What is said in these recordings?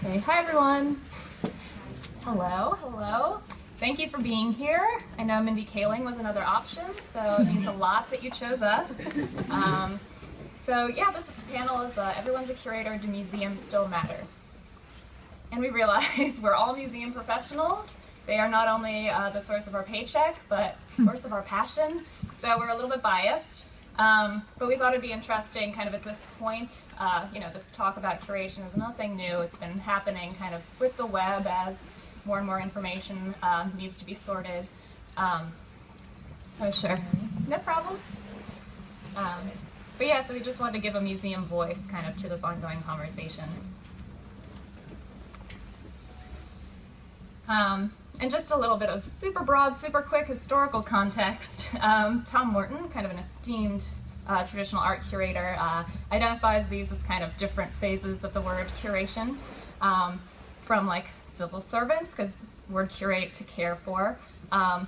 Okay, hi everyone. Hello. Thank you for being here. I know Mindy Kaling was another option, so it means a lot that you chose us. So yeah, this panel is Everyone's a Curator, Do Museums Still Matter? And we realize we're all museum professionals. They are not only the source of our paycheck, but the source of our passion. So we're a little bit biased. But we thought it'd be interesting kind of at this point, this talk about curation is nothing new. It's been happening kind of with the web as more and more information needs to be sorted. Oh, sure. No problem. But yeah, so we just wanted to give a museum voice kind of to this ongoing conversation. And just a little bit of super broad, super quick historical context. Tom Morton, kind of an esteemed traditional art curator, identifies these as kind of different phases of the word curation, from like civil servants, because word curate, to care for, a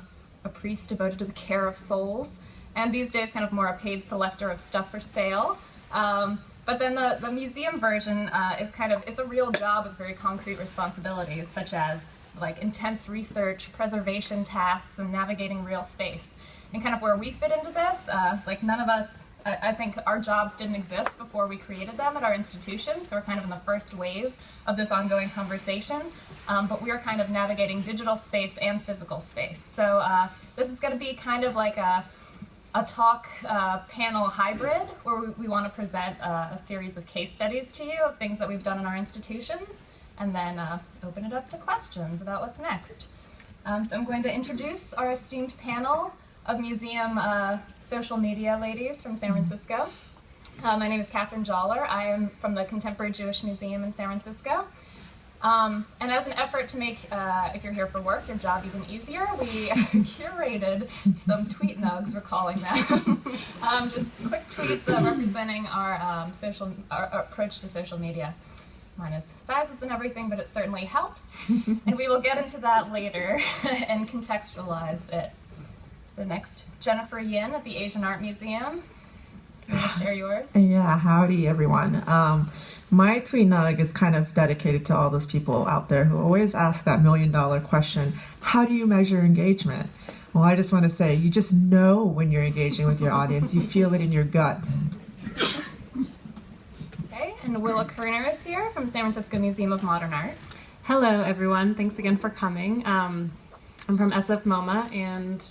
priest devoted to the care of souls, and these days kind of more a paid selector of stuff for sale. But then the museum version is kind of, it's a real job with very concrete responsibilities, such as like intense research, preservation tasks, and navigating real space. And kind of where we fit into this, like none of us, I think our jobs didn't exist before we created them at our institution, so we're kind of in the first wave of this ongoing conversation, but we are kind of navigating digital space and physical space. So this is going to be kind of like a talk panel hybrid, where we want to present a series of case studies to you of things that we've done in our institutions, and then open it up to questions about what's next. So I'm going to introduce our esteemed panel of museum social media ladies from San Francisco. My name is Kathryn Jaller. I am from the Contemporary Jewish Museum in San Francisco. And as an effort to make, if you're here for work, your job even easier, we curated some tweet nugs, we're calling them. Just quick tweets representing our approach to social media. Minus sizes and everything, but it certainly helps. And we will get into that later and contextualize it. The next, Jennifer Yin at the Asian Art Museum. You want to share yours? Yeah, howdy everyone. My tweet nug is kind of dedicated to all those people out there who always ask that $1,000,000 question, how do you measure engagement? Well, I just want to say, you just know when you're engaging with your audience. You feel it in your gut. And Willa Koerner is here from San Francisco Museum of Modern Art. Hello, everyone. Thanks again for coming. I'm from SF MoMA, and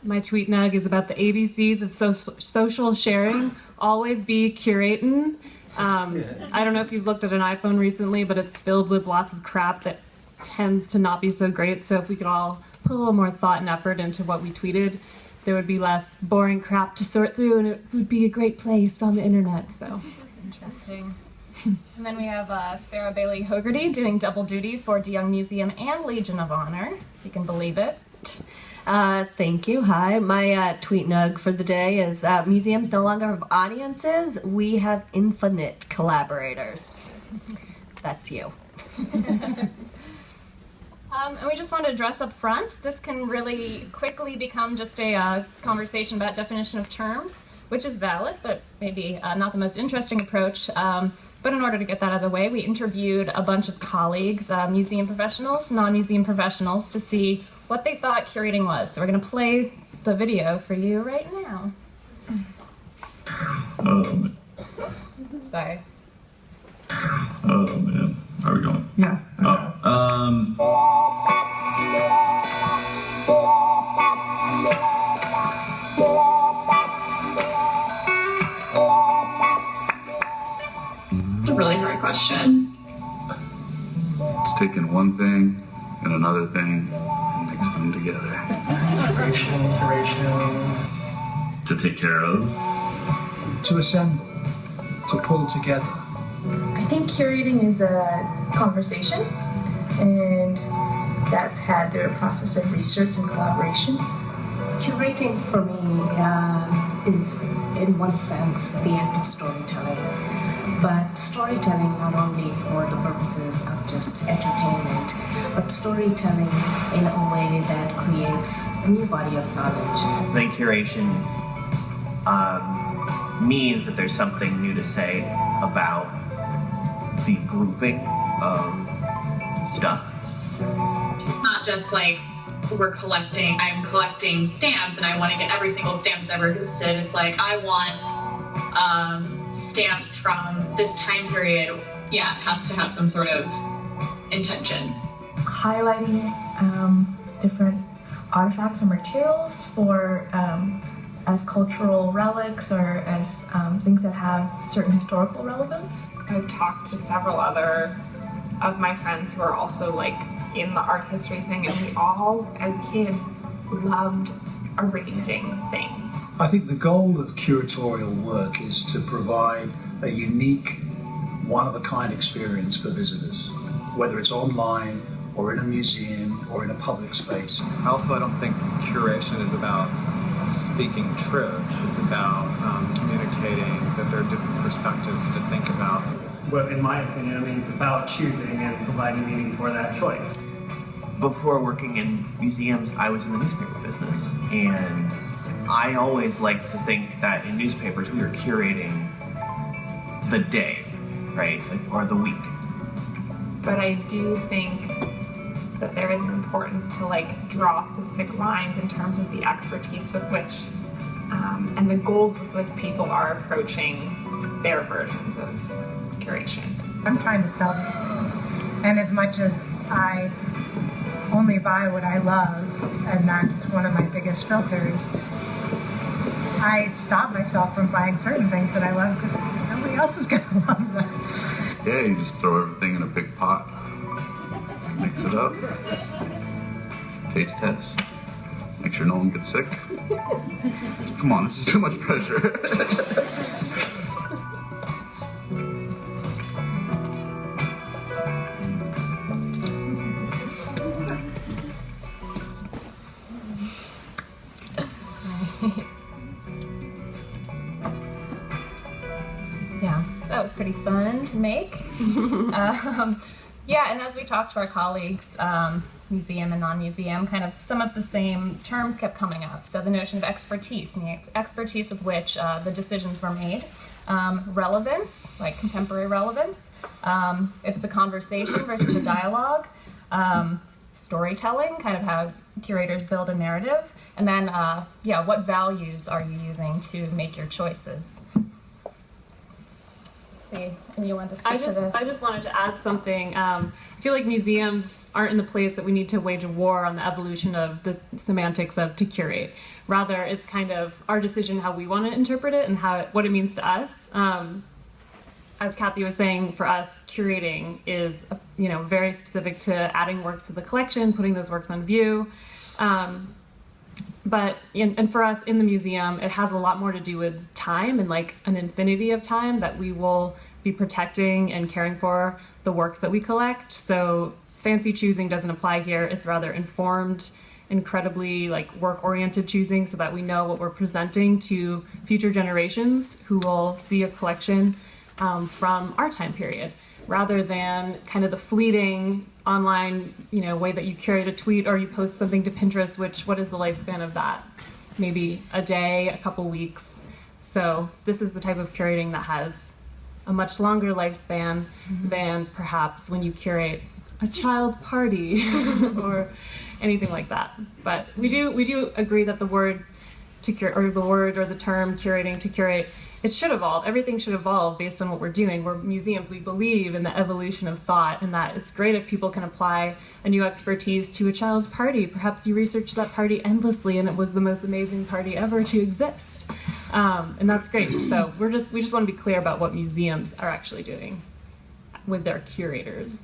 my tweet nug is about the ABCs of social sharing. Always be curating. I don't know if you've looked at an iPhone recently, but it's filled with lots of crap that tends to not be so great. So if we could all put a little more thought and effort into what we tweeted, there would be less boring crap to sort through, and it would be a great place on the internet. So. Interesting. And then we have Sarah Bailey Hogarty doing double duty for De Young Museum and Legion of Honor, if you can believe it. Thank you. Hi. My tweet nug for the day is museums no longer have audiences. We have infinite collaborators. That's you. And we just want to address up front, this can really quickly become just a conversation about definition of terms, which is valid, but maybe not the most interesting approach. But in order to get that out of the way, we interviewed a bunch of colleagues, museum professionals, non-museum professionals, to see what they thought curating was. So we're going to play the video for you right now. Sorry. Oh, man. How are we going? Yeah. Really hard question. It's taking one thing and another thing and mix them together. Curation. To take care of. To assemble. To pull together. I think curating is a conversation, and that's had through a process of research and collaboration. Curating for me is, in one sense, the act of storytelling. But storytelling not only for the purposes of just entertainment, but storytelling in a way that creates a new body of knowledge. I think curation means that there's something new to say about the grouping of stuff. It's not just like I'm collecting stamps and I want to get every single stamp that's ever existed. It's like, I want stamps from this time period. Yeah, it has to have some sort of intention. Highlighting different artifacts or materials for as cultural relics or as things that have certain historical relevance. I've talked to several other of my friends who are also like in the art history thing, and we all, as kids, loved arranging things. I think the goal of curatorial work is to provide a unique, one-of-a-kind experience for visitors, whether it's online or in a museum or in a public space. Also, I don't think curation is about speaking truth. It's about communicating that there are different perspectives to think about. Well, in my opinion, I mean, it's about choosing and providing meaning for that choice. Before working in museums, I was in the newspaper business, and I always liked to think that in newspapers we were curating the day, right, or the week. But I do think that there is an importance to like draw specific lines in terms of the expertise with which and the goals with which people are approaching their versions of curation. I'm trying to sell these things, and as much as I only buy what I love, and that's one of my biggest filters, I stop myself from buying certain things that I love because nobody else is going to love them. Yeah, you just throw everything in a big pot, mix it up, taste test, make sure no one gets sick. Come on, this is too much pressure. Yeah, that was pretty fun to make. Yeah, and as we talked to our colleagues, museum and non-museum, kind of some of the same terms kept coming up. So the notion of expertise and the expertise with which the decisions were made. Relevance, like contemporary relevance. If it's a conversation versus a dialogue. Storytelling, kind of how curators build a narrative. And then, yeah, what values are you using to make your choices? See, and you want to speak to this? I just wanted to add something. I feel like museums aren't in the place that we need to wage a war on the evolution of the semantics of to curate. Rather, it's kind of our decision how we want to interpret it and what it means to us. As Kathy was saying, for us, curating is very specific to adding works to the collection, putting those works on view. But for us in the museum, it has a lot more to do with time and like an infinity of time that we will be protecting and caring for the works that we collect. So fancy choosing doesn't apply here. It's rather informed, incredibly like work-oriented choosing so that we know what we're presenting to future generations who will see a collection from our time period, rather than kind of the fleeting online, way that you curate a tweet or you post something to Pinterest, what is the lifespan of that? Maybe a day, a couple weeks. So this is the type of curating that has a much longer lifespan than perhaps when you curate a child's party or anything like that. But we do agree that the word to curate, or the word or the term curating to curate, it should evolve. Everything should evolve based on what we're doing. We're museums. We believe in the evolution of thought, and that it's great if people can apply a new expertise to a child's party. Perhaps you researched that party endlessly, and it was the most amazing party ever to exist, and that's great. So we just want to be clear about what museums are actually doing with their curators.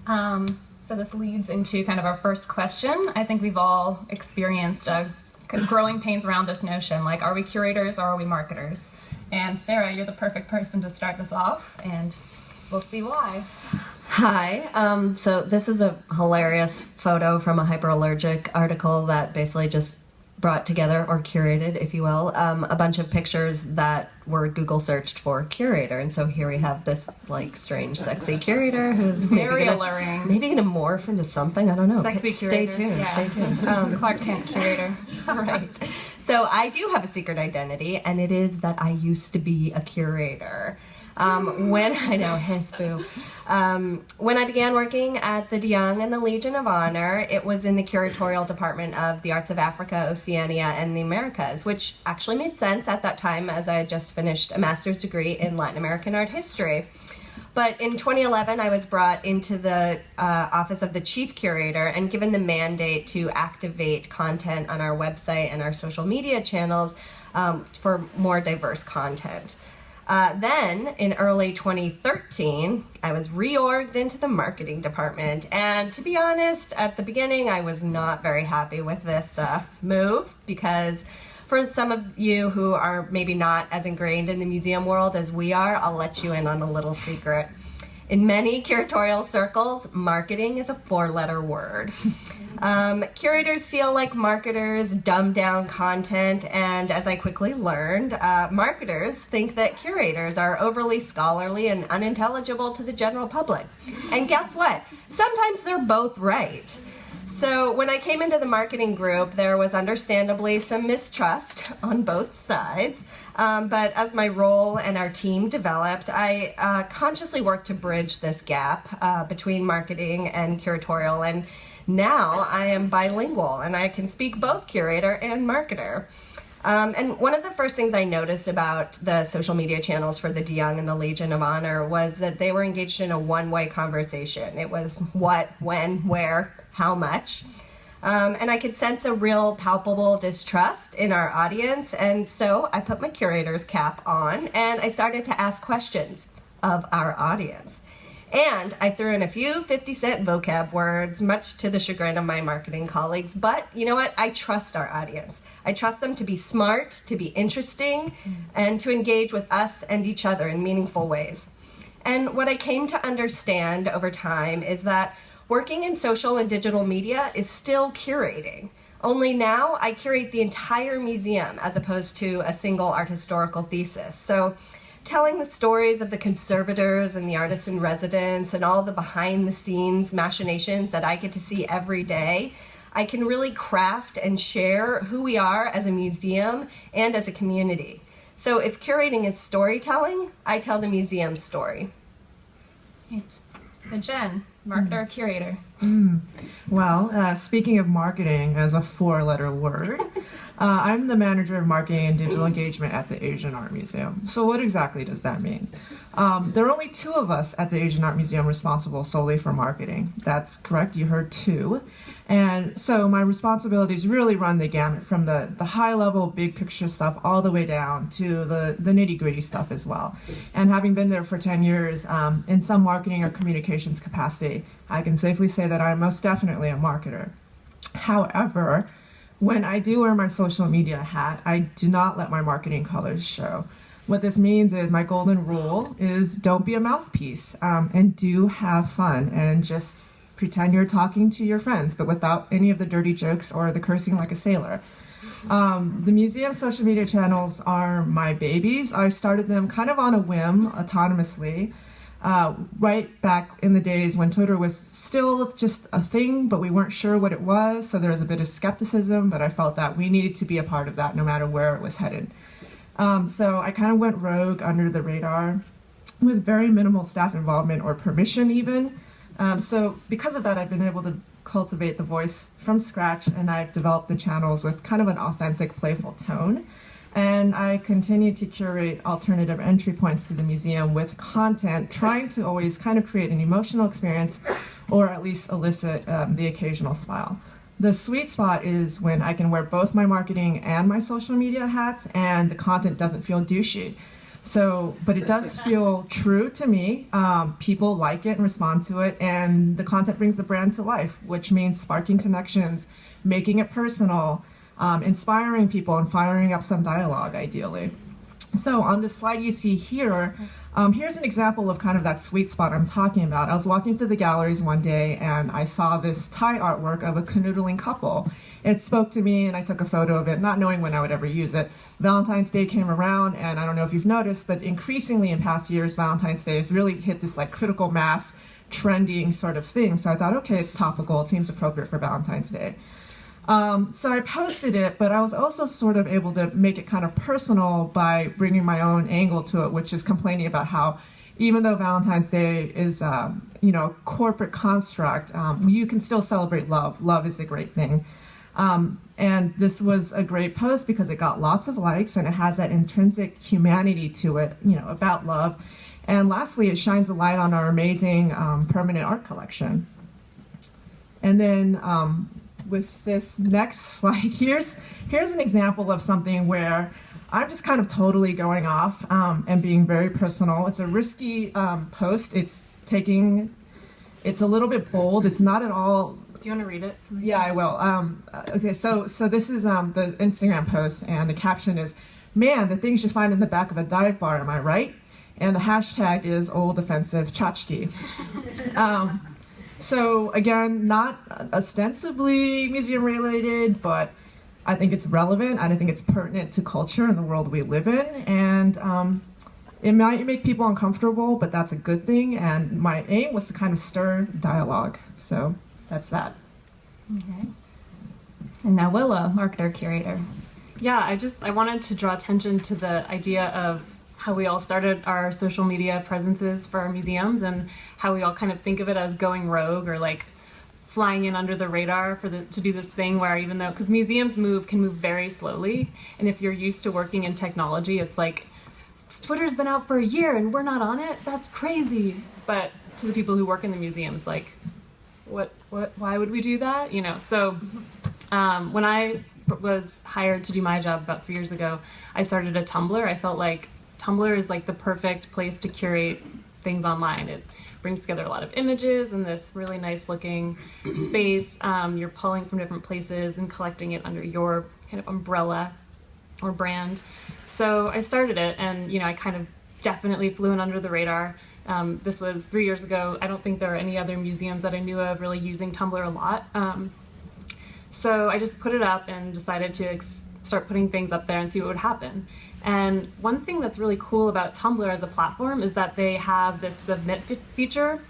So this leads into kind of our first question. I think we've all experienced growing pains around this notion, like, are we curators or are we marketers? And Sarah, you're the perfect person to start this off, and we'll see why. Hi, so this is a hilarious photo from a hyperallergic article that basically just brought together, or curated, if you will, a bunch of pictures that were Google searched for curator. And so here we have this like strange, sexy curator who's very alluring. Maybe gonna morph into something. I don't know. Sexy Stay curator. tuned. Yeah. Stay tuned. Clark Kent curator. Right. So I do have a secret identity, and it is that I used to be a curator. I know, his boo. When I began working at the DeYoung and the Legion of Honor, it was in the curatorial department of the Arts of Africa, Oceania, and the Americas, which actually made sense at that time as I had just finished a master's degree in Latin American art history. But in 2011, I was brought into the office of the chief curator and given the mandate to activate content on our website and our social media channels for more diverse content. Then, in early 2013, I was reorged into the marketing department. And to be honest, at the beginning, I was not very happy with this move because for some of you who are maybe not as ingrained in the museum world as we are, I'll let you in on a little secret. In many curatorial circles, marketing is a 4-letter word. Curators feel like marketers dumb down content, and as I quickly learned, marketers think that curators are overly scholarly and unintelligible to the general public. And guess what? Sometimes they're both right. So when I came into the marketing group, there was understandably some mistrust on both sides. But as my role and our team developed, I consciously worked to bridge this gap between marketing and curatorial. And now I am bilingual and I can speak both curator and marketer. And one of the first things I noticed about the social media channels for the DeYoung and the Legion of Honor was that they were engaged in a one-way conversation. It was what, when, where, how much. And I could sense a real palpable distrust in our audience. And so I put my curator's cap on and I started to ask questions of our audience. And I threw in a few 50-cent vocab words, much to the chagrin of my marketing colleagues. But you know what? I trust our audience. I trust them to be smart, to be interesting, and to engage with us and each other in meaningful ways. And what I came to understand over time is that working in social and digital media is still curating. Only now I curate the entire museum as opposed to a single art historical thesis. So telling the stories of the conservators and the artists in residence and all the behind the scenes machinations that I get to see every day, I can really craft and share who we are as a museum and as a community. So if curating is storytelling, I tell the museum's story. Right. So Jen, marketer or curator? Well, speaking of marketing as a 4-letter word, I'm the manager of marketing and digital engagement at the Asian Art Museum. So what exactly does that mean? There are only 2 of us at the Asian Art Museum responsible solely for marketing. That's correct, you heard 2. And so my responsibilities really run the gamut from the high level, big picture stuff all the way down to the nitty gritty stuff as well. And having been there for 10 years in some marketing or communications capacity, I can safely say that I'm most definitely a marketer. However, when I do wear my social media hat, I do not let my marketing colors show. What this means is my golden rule is don't be a mouthpiece and do have fun and just pretend you're talking to your friends, but without any of the dirty jokes or the cursing like a sailor. The museum social media channels are my babies. I started them kind of on a whim, autonomously, right back in the days when Twitter was still just a thing, but we weren't sure what it was, so there was a bit of skepticism, but I felt that we needed to be a part of that no matter where it was headed. So I kind of went rogue under the radar with very minimal staff involvement or permission even. So because of that, I've been able to cultivate the voice from scratch, and I've developed the channels with kind of an authentic, playful tone. And I continue to curate alternative entry points to the museum with content, trying to always kind of create an emotional experience or at least elicit the occasional smile. The sweet spot is when I can wear both my marketing and my social media hats and the content doesn't feel douchey. So, but it does feel true to me. People like it and respond to it, and the content brings the brand to life, which means sparking connections, making it personal, inspiring people, and firing up some dialogue, ideally. So on the slide you see here, here's an example of kind of that sweet spot I'm talking about. I was walking through the galleries one day and I saw this Thai artwork of a canoodling couple. It spoke to me and I took a photo of it, not knowing when I would ever use it. Valentine's Day came around, and I don't know if you've noticed, but increasingly in past years, Valentine's Day has really hit this like critical mass, trending sort of thing. So I thought, okay, it's topical, it seems appropriate for Valentine's Day. So I posted it, but I was also sort of able to make it kind of personal by bringing my own angle to it, which is complaining about how even though Valentine's Day is, corporate construct, you can still celebrate love. Love is a great thing. And this was a great post because it got lots of likes and it has that intrinsic humanity to it, about love. And lastly, it shines a light on our amazing permanent art collection. And then with this next slide, here's an example of something where I'm just kind of totally going off and being very personal. It's a risky post. It's a little bit bold. It's not at all. Do you want to read it? Yeah, I will. Okay, so this is the Instagram post, and the caption is, "Man, the things you find in the back of a dive bar, am I right?" And the hashtag is old offensive tchotchke. So again, not ostensibly museum related, but I think it's relevant and I think it's pertinent to culture and the world we live in. And it might make people uncomfortable, but that's a good thing. And my aim was to kind of stir dialogue. So that's that. Okay. And now Willa, marketer curator. Yeah, I wanted to draw attention to the idea of how we all started our social media presences for our museums and how we all kind of think of it as going rogue or like flying in under the radar to do this thing where even though, because museums can move very slowly, and if you're used to working in technology, it's like, Twitter's been out for a year and we're not on it? That's crazy. But to the people who work in the museum, it's like, why would we do that? So when I was hired to do my job about 3 years ago, I started a Tumblr. I felt like Tumblr is like the perfect place to curate things online. It brings together a lot of images in this really nice looking space. You're pulling from different places and collecting it under your kind of umbrella or brand. So I started it, and I kind of definitely flew in under the radar. This was 3 years ago. I don't think there were any other museums that I knew of really using Tumblr a lot. So I just put it up and decided to start putting things up there and see what would happen. And one thing that's really cool about Tumblr as a platform is that they have this submit feature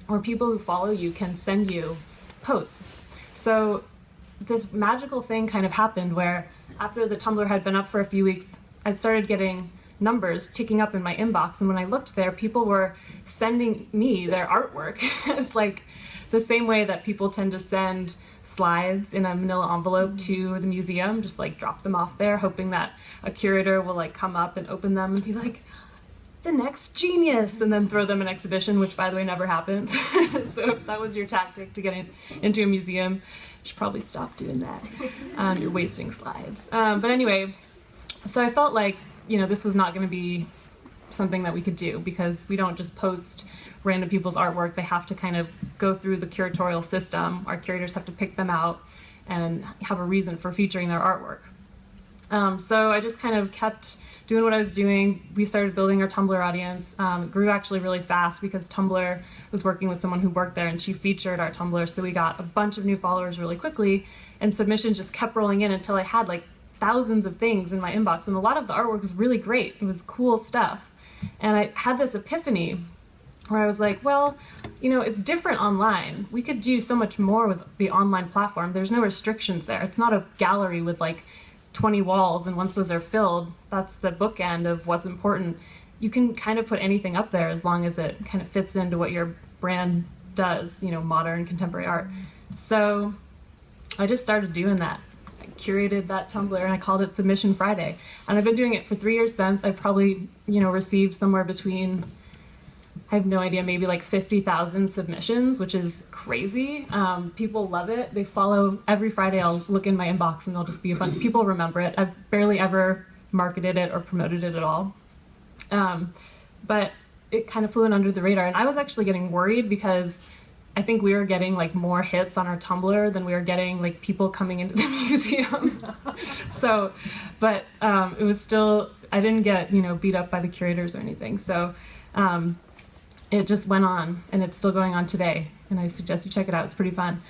where people who follow you can send you posts. So this magical thing kind of happened where after the Tumblr had been up for a few weeks, I'd started getting numbers ticking up in my inbox. And when I looked there, people were sending me their artwork. It's like the same way that people tend to send slides in a manila envelope to the museum, just like drop them off there, hoping that a curator will like come up and open them and be like, the next genius, and then throw them an exhibition, which by the way never happens. So if that was your tactic to get into a museum, you should probably stop doing that. You're wasting slides. But anyway, so I felt like, this was not going to be something that we could do because we don't just post random people's artwork. They have to kind of go through the curatorial system. Our curators have to pick them out and have a reason for featuring their artwork. So I just kind of kept doing what I was doing. We started building our Tumblr audience. It grew actually really fast because Tumblr was working with someone who worked there and she featured our Tumblr. So we got a bunch of new followers really quickly, and submissions just kept rolling in until I had like thousands of things in my inbox. And a lot of the artwork was really great. It was cool stuff. And I had this epiphany where I was like, well, it's different online. We could do so much more with the online platform. There's no restrictions there. It's not a gallery with like 20 walls, and once those are filled, that's the bookend of what's important. You can kind of put anything up there as long as it kind of fits into what your brand does, modern, contemporary art. So I just started doing that. I curated that Tumblr and I called it Submission Friday. And I've been doing it for 3 years since. I've probably, received somewhere between, I have no idea, maybe like 50,000 submissions, which is crazy. People love it. They follow every Friday. I'll look in my inbox and there'll just be a bunch of people remember it. I've barely ever marketed it or promoted it at all. But it kind of flew in under the radar. And I was actually getting worried because I think we were getting like more hits on our Tumblr than we were getting like people coming into the museum. So, but it was still, I didn't get, beat up by the curators or anything. So it just went on, and it's still going on today. And I suggest you check it out. It's pretty fun.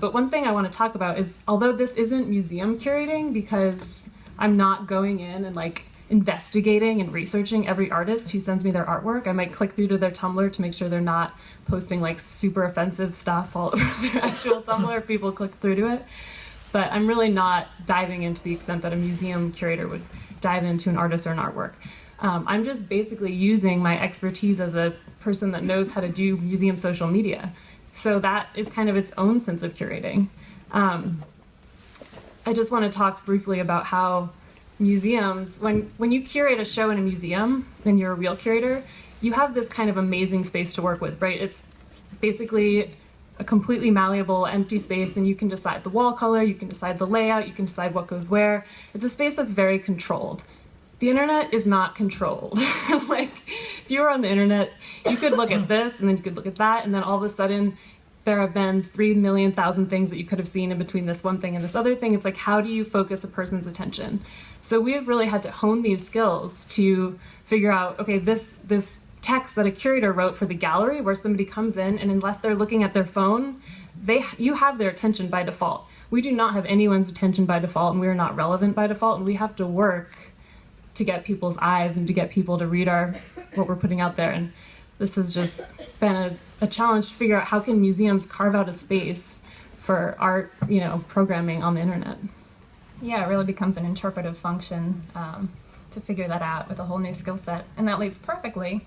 But one thing I want to talk about is, although this isn't museum curating, because I'm not going in and like investigating and researching every artist who sends me their artwork. I might click through to their Tumblr to make sure they're not posting like super offensive stuff all over their actual Tumblr if people click through to it. but I'm really not diving into the extent that a museum curator would dive into an artist or an artwork. I'm just basically using my expertise as a person that knows how to do museum social media. So that is kind of its own sense of curating. I just want to talk briefly about how museums, when you curate a show in a museum and you're a real curator, you have this kind of amazing space to work with, right? It's basically a completely malleable, empty space, and you can decide the wall color, you can decide the layout, you can decide what goes where. It's a space that's very controlled. The internet is not controlled. Like, if you were on the internet, you could look at this, and then you could look at that, and then all of a sudden, there have been 3,000,000 things that you could have seen in between this one thing and this other thing. It's like, how do you focus a person's attention? So we've really had to hone these skills to figure out, okay, this text that a curator wrote for the gallery, where somebody comes in, and unless they're looking at their phone, you have their attention by default. We do not have anyone's attention by default, and we are not relevant by default, and we have to work to get people's eyes and to get people to read what we're putting out there. And this has just been a challenge to figure out how can museums carve out a space for art, programming on the internet. Yeah, it really becomes an interpretive function to figure that out with a whole new skill set. And that leads perfectly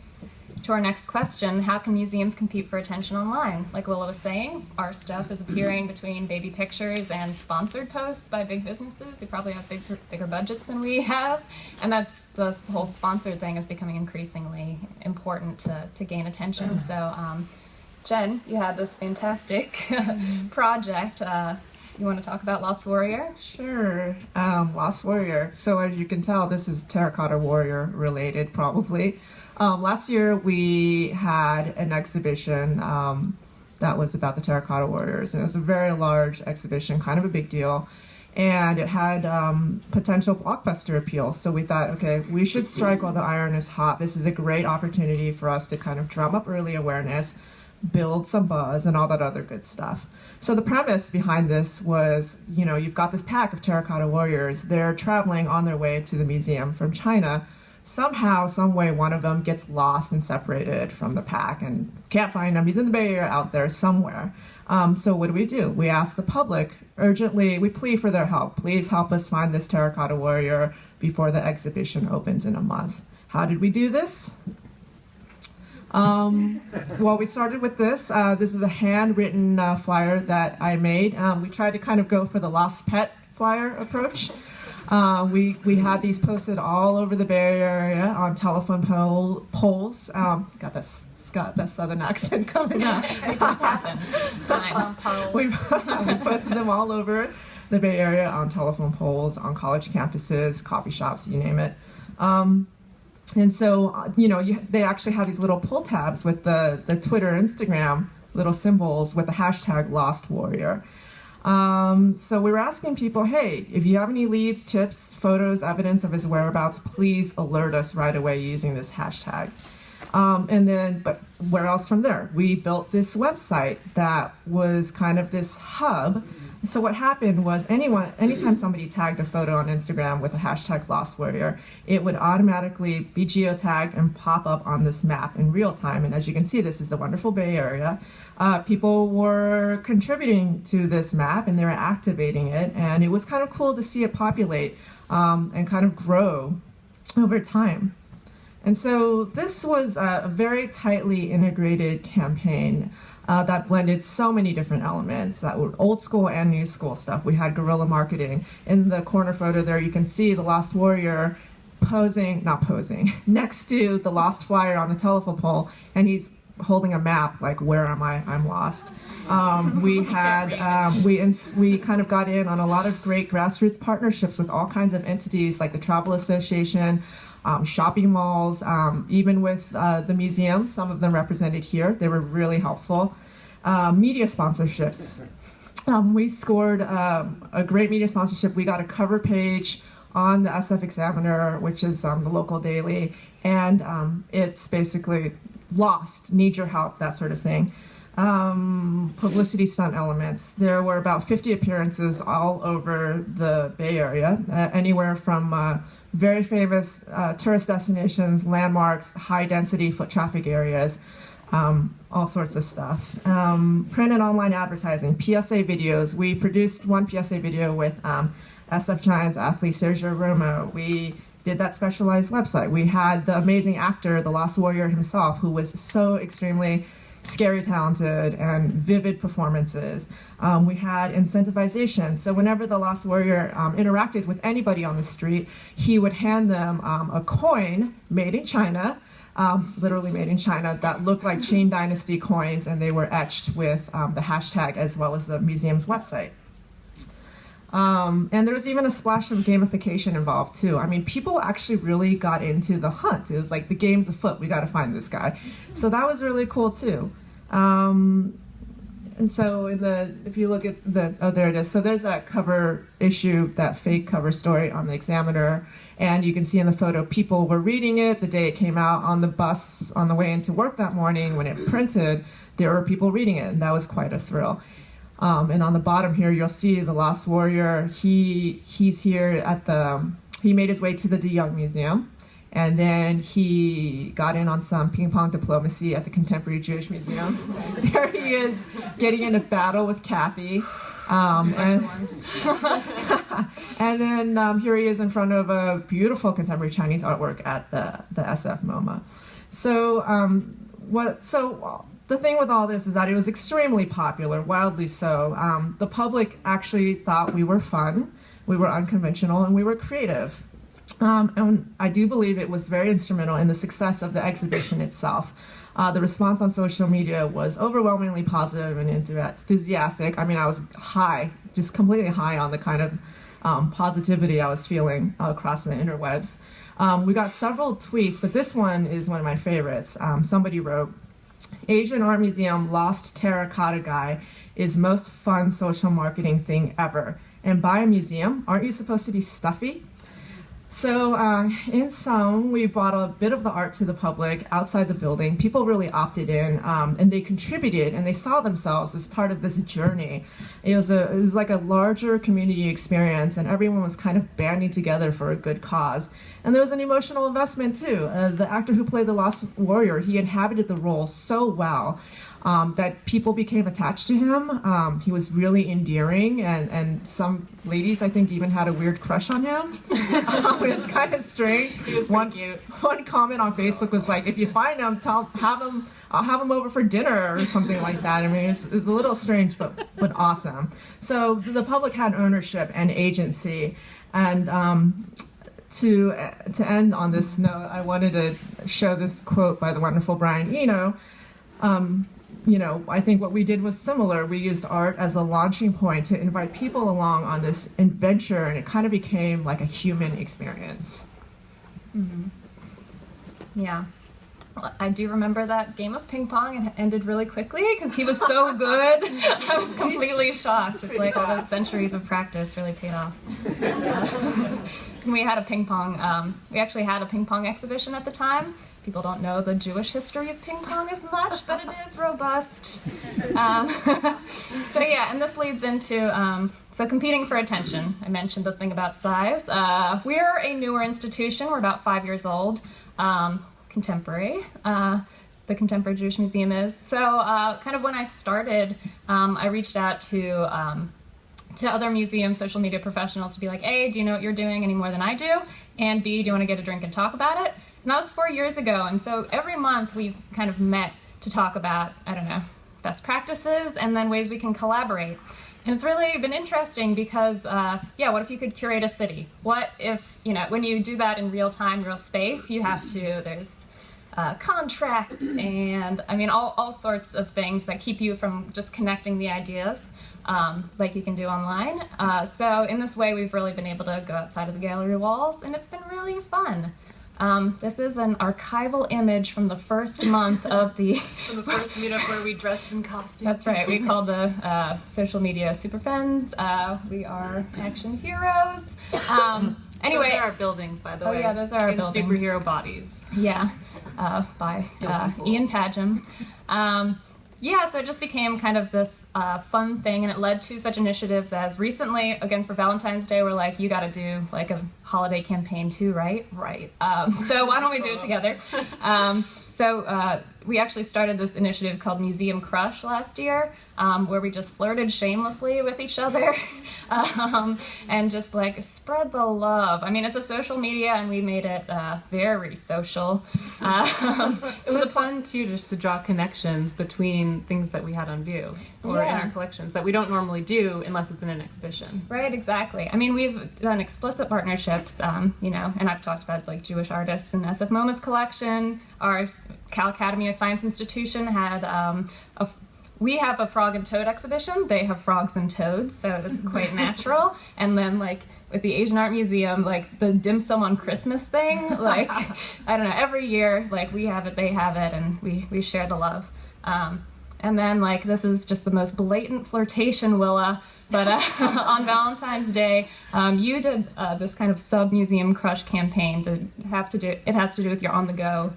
to our next question: how can museums compete for attention online? Like Willa was saying, our stuff is appearing between baby pictures and sponsored posts by big businesses who probably have bigger budgets than we have. And that's the whole sponsored thing is becoming increasingly important to gain attention. So Jen, you had this fantastic project. You want to talk about Lost Warrior? Sure. Lost Warrior. So as you can tell, this is Terracotta Warrior related, probably. Last year we had an exhibition that was about the Terracotta Warriors, and it was a very large exhibition, kind of a big deal, and it had potential blockbuster appeal. So we thought, okay, we should strike while the iron is hot. This is a great opportunity for us to kind of drum up early awareness, build some buzz, and all that other good stuff. So the premise behind this was, you've got this pack of Terracotta Warriors. They're traveling on their way to the museum from China. Somehow, some way, one of them gets lost and separated from the pack and can't find him. He's in the Bay Area out there somewhere. So what do? We ask the public urgently, we plead for their help. Please help us find this Terracotta Warrior before the exhibition opens in a month. How did we do this? Well, we started with this. This is a handwritten flyer that I made. We tried to kind of go for the lost pet flyer approach. We had these posted all over the Bay Area on telephone poles. Got that southern accent coming out. It just happened. It's fine. We posted them all over the Bay Area on telephone poles, on college campuses, coffee shops, you name it. And so, they actually have these little pull tabs with the Twitter, Instagram little symbols with the hashtag Lost Warrior. So we were asking people, hey, if you have any leads, tips, photos, evidence of his whereabouts, please alert us right away using this hashtag. But where else from there? We built this website that was kind of this hub. So what happened was anytime somebody tagged a photo on Instagram with a hashtag Lost Warrior, it would automatically be geotagged and pop up on this map in real time. And as you can see, this is the wonderful Bay Area. People were contributing to this map and they were activating it. And it was kind of cool to see it populate and kind of grow over time. And so this was a very tightly integrated campaign that blended so many different elements that were old school and new school stuff. We had guerrilla marketing. In the corner photo there, you can see the Lost Warrior not posing, next to the lost flyer on the telephone pole, and he's holding a map like, where am I? I'm lost. We kind of got in on a lot of great grassroots partnerships with all kinds of entities like the Travel Association, shopping malls, even with the museum, some of them represented here. They were really helpful. Media sponsorships. We scored a great media sponsorship. We got a cover page on the SF Examiner, which is the local daily, and it's basically lost, need your help, that sort of thing. Publicity stunt elements. There were about 50 appearances all over the Bay Area, anywhere from very famous tourist destinations, landmarks, high density foot traffic areas, all sorts of stuff. Print and online advertising, PSA videos. We produced one PSA video with SF Giants athlete Sergio Romo. We did that specialized website. We had the amazing actor, the Lost Warrior himself, who was so extremely scary talented and vivid performances. We had incentivization. So whenever the Lost Warrior interacted with anybody on the street, he would hand them a coin made in China, literally made in China, that looked like Qing Dynasty coins, and they were etched with the hashtag as well as the museum's website. And there was even a splash of gamification involved too. I mean, people actually really got into the hunt. It was like the game's afoot. We got to find this guy. So that was really cool too. And so if you look at there it is. So there's that cover issue, that fake cover story on the Examiner. And you can see in the photo, people were reading it the day it came out on the bus on the way into work that morning. When it printed, there were people reading it, and that was quite a thrill. And on the bottom here, you'll see the Lost Warrior. He's here he made his way to the De Young Museum, and then he got in on some ping pong diplomacy at the Contemporary Jewish Museum. There he is, getting in a battle with Kathy. And then here he is in front of a beautiful contemporary Chinese artwork at the SF MoMA. So the thing with all this is that it was extremely popular, wildly so. The public actually thought we were fun, we were unconventional, and we were creative. And I do believe it was very instrumental in the success of the exhibition itself. The response on social media was overwhelmingly positive and enthusiastic. I mean, I was high, just completely high on the kind of positivity I was feeling across the interwebs. We got several tweets, but this one is one of my favorites. Somebody wrote, "Asian Art Museum Lost Terracotta Guy is most fun social marketing thing ever. And by a museum, aren't you supposed to be stuffy?" So in sum, we brought a bit of the art to the public outside the building. People really opted in, and they contributed, and they saw themselves as part of this journey. It was like a larger community experience, and everyone was kind of banding together for a good cause. And there was an emotional investment too. The actor who played the Lost Warrior, he inhabited the role so well that people became attached to him. He was really endearing, and some ladies, I think, even had a weird crush on him. It was kind of strange. He was cute. One comment on Facebook was like, "If you find him, I'll have him over for dinner," or something like that. I mean, it's a little strange, but awesome. So the public had ownership and agency, and to end on this note, I wanted to show this quote by the wonderful Brian Eno. I think what we did was similar. We used art as a launching point to invite people along on this adventure, and it kind of became like a human experience. Mm-hmm. Yeah. Well, I do remember that game of ping pong, and it ended really quickly because he was so good. I was completely shocked. It's like all those centuries of practice really paid off. We had a ping pong, we actually had a ping pong exhibition at the time. People don't know the Jewish history of ping pong as much, but it is robust. So yeah, and this leads into, so competing for attention. I mentioned the thing about size. We're a newer institution. We're about 5 years old. Contemporary. The Contemporary Jewish Museum is. So kind of when I started, I reached out to other museum social media professionals to be like, A, do you know what you're doing any more than I do? And B, do you want to get a drink and talk about it? And that was 4 years ago. And so every month we've kind of met to talk about, I don't know, best practices and then ways we can collaborate. And it's really been interesting because, what if you could curate a city? What if, when you do that in real time, real space, you have to, there's contracts and, I mean, all sorts of things that keep you from just connecting the ideas like you can do online. So in this way, we've really been able to go outside of the gallery walls, and it's been really fun. This is an archival image from the first month of the... From the first meetup where we dressed in costume. That's right. We called the social media super friends. We are action heroes. Anyway, those are our buildings, by the way. Oh yeah, those are our buildings. Superhero bodies. Yeah, by Ian Padgham. So it just became kind of this fun thing, and it led to such initiatives as recently, again for Valentine's Day, we're like, you got to do like a holiday campaign too, right? Right. So why don't we do it together? we actually started this initiative called Museum Crush last year, where we just flirted shamelessly with each other and just like spread the love. I mean, it's a social media, and we made it very social. It was fun too, just to draw connections between things that we had on view or in our collections that we don't normally do unless it's in an exhibition. Right, exactly. I mean, we've done explicit partnerships, you know, and I've talked about like Jewish artists in SF MoMA's collection. Our Cal Academy of Science Institution had we have a frog and toad exhibition. They have frogs and toads, so it was quite natural. And then like with the Asian Art Museum, like the dim sum on Christmas thing, like I don't know, every year like we have it, they have it, and we share the love. And then like this is just the most blatant flirtation, Willa. But on Valentine's Day, you did this kind of sub-museum crush campaign. It has to do with your on-the-go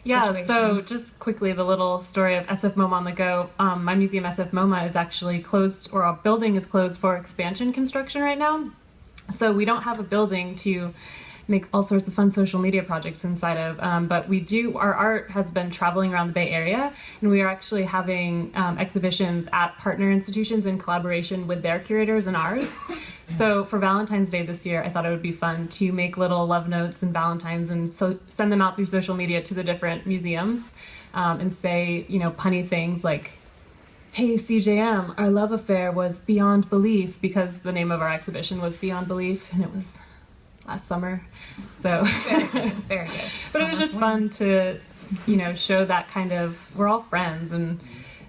situation. So just quickly, the little story of SF MoMA on the go. My museum, SF MoMA, is actually closed, or our building is closed for expansion construction right now. So we don't have a building to make all sorts of fun social media projects inside of, but we do, our art has been traveling around the Bay Area, and we are actually having exhibitions at partner institutions in collaboration with their curators and ours. So for Valentine's Day this year, I thought it would be fun to make little love notes and Valentines and so send them out through social media to the different museums and say, you know, punny things like, hey, CJM, our love affair was beyond belief, because the name of our exhibition was Beyond Belief, and it was last summer. So it's very good. But it was just fun to, you know, show that kind of, we're all friends, and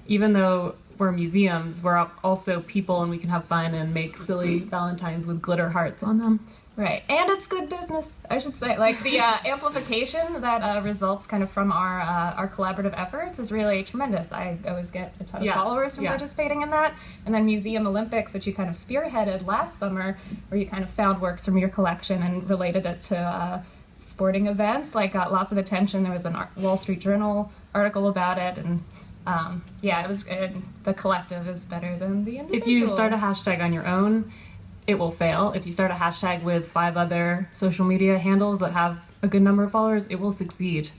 even though we're museums, we're also people, and we can have fun and make silly Valentines with glitter hearts on them. Right, and it's good business, I should say. Like the amplification that results kind of from our collaborative efforts is really tremendous. I always get a ton of followers from participating in that. And then Museum Olympics, which you kind of spearheaded last summer, where you kind of found works from your collection and related it to sporting events, like got lots of attention. There was a Wall Street Journal article about it, and it was good. The collective is better than the individual. If you start a hashtag on your own, it will fail. If you start a hashtag with 5 other social media handles that have a good number of followers, it will succeed.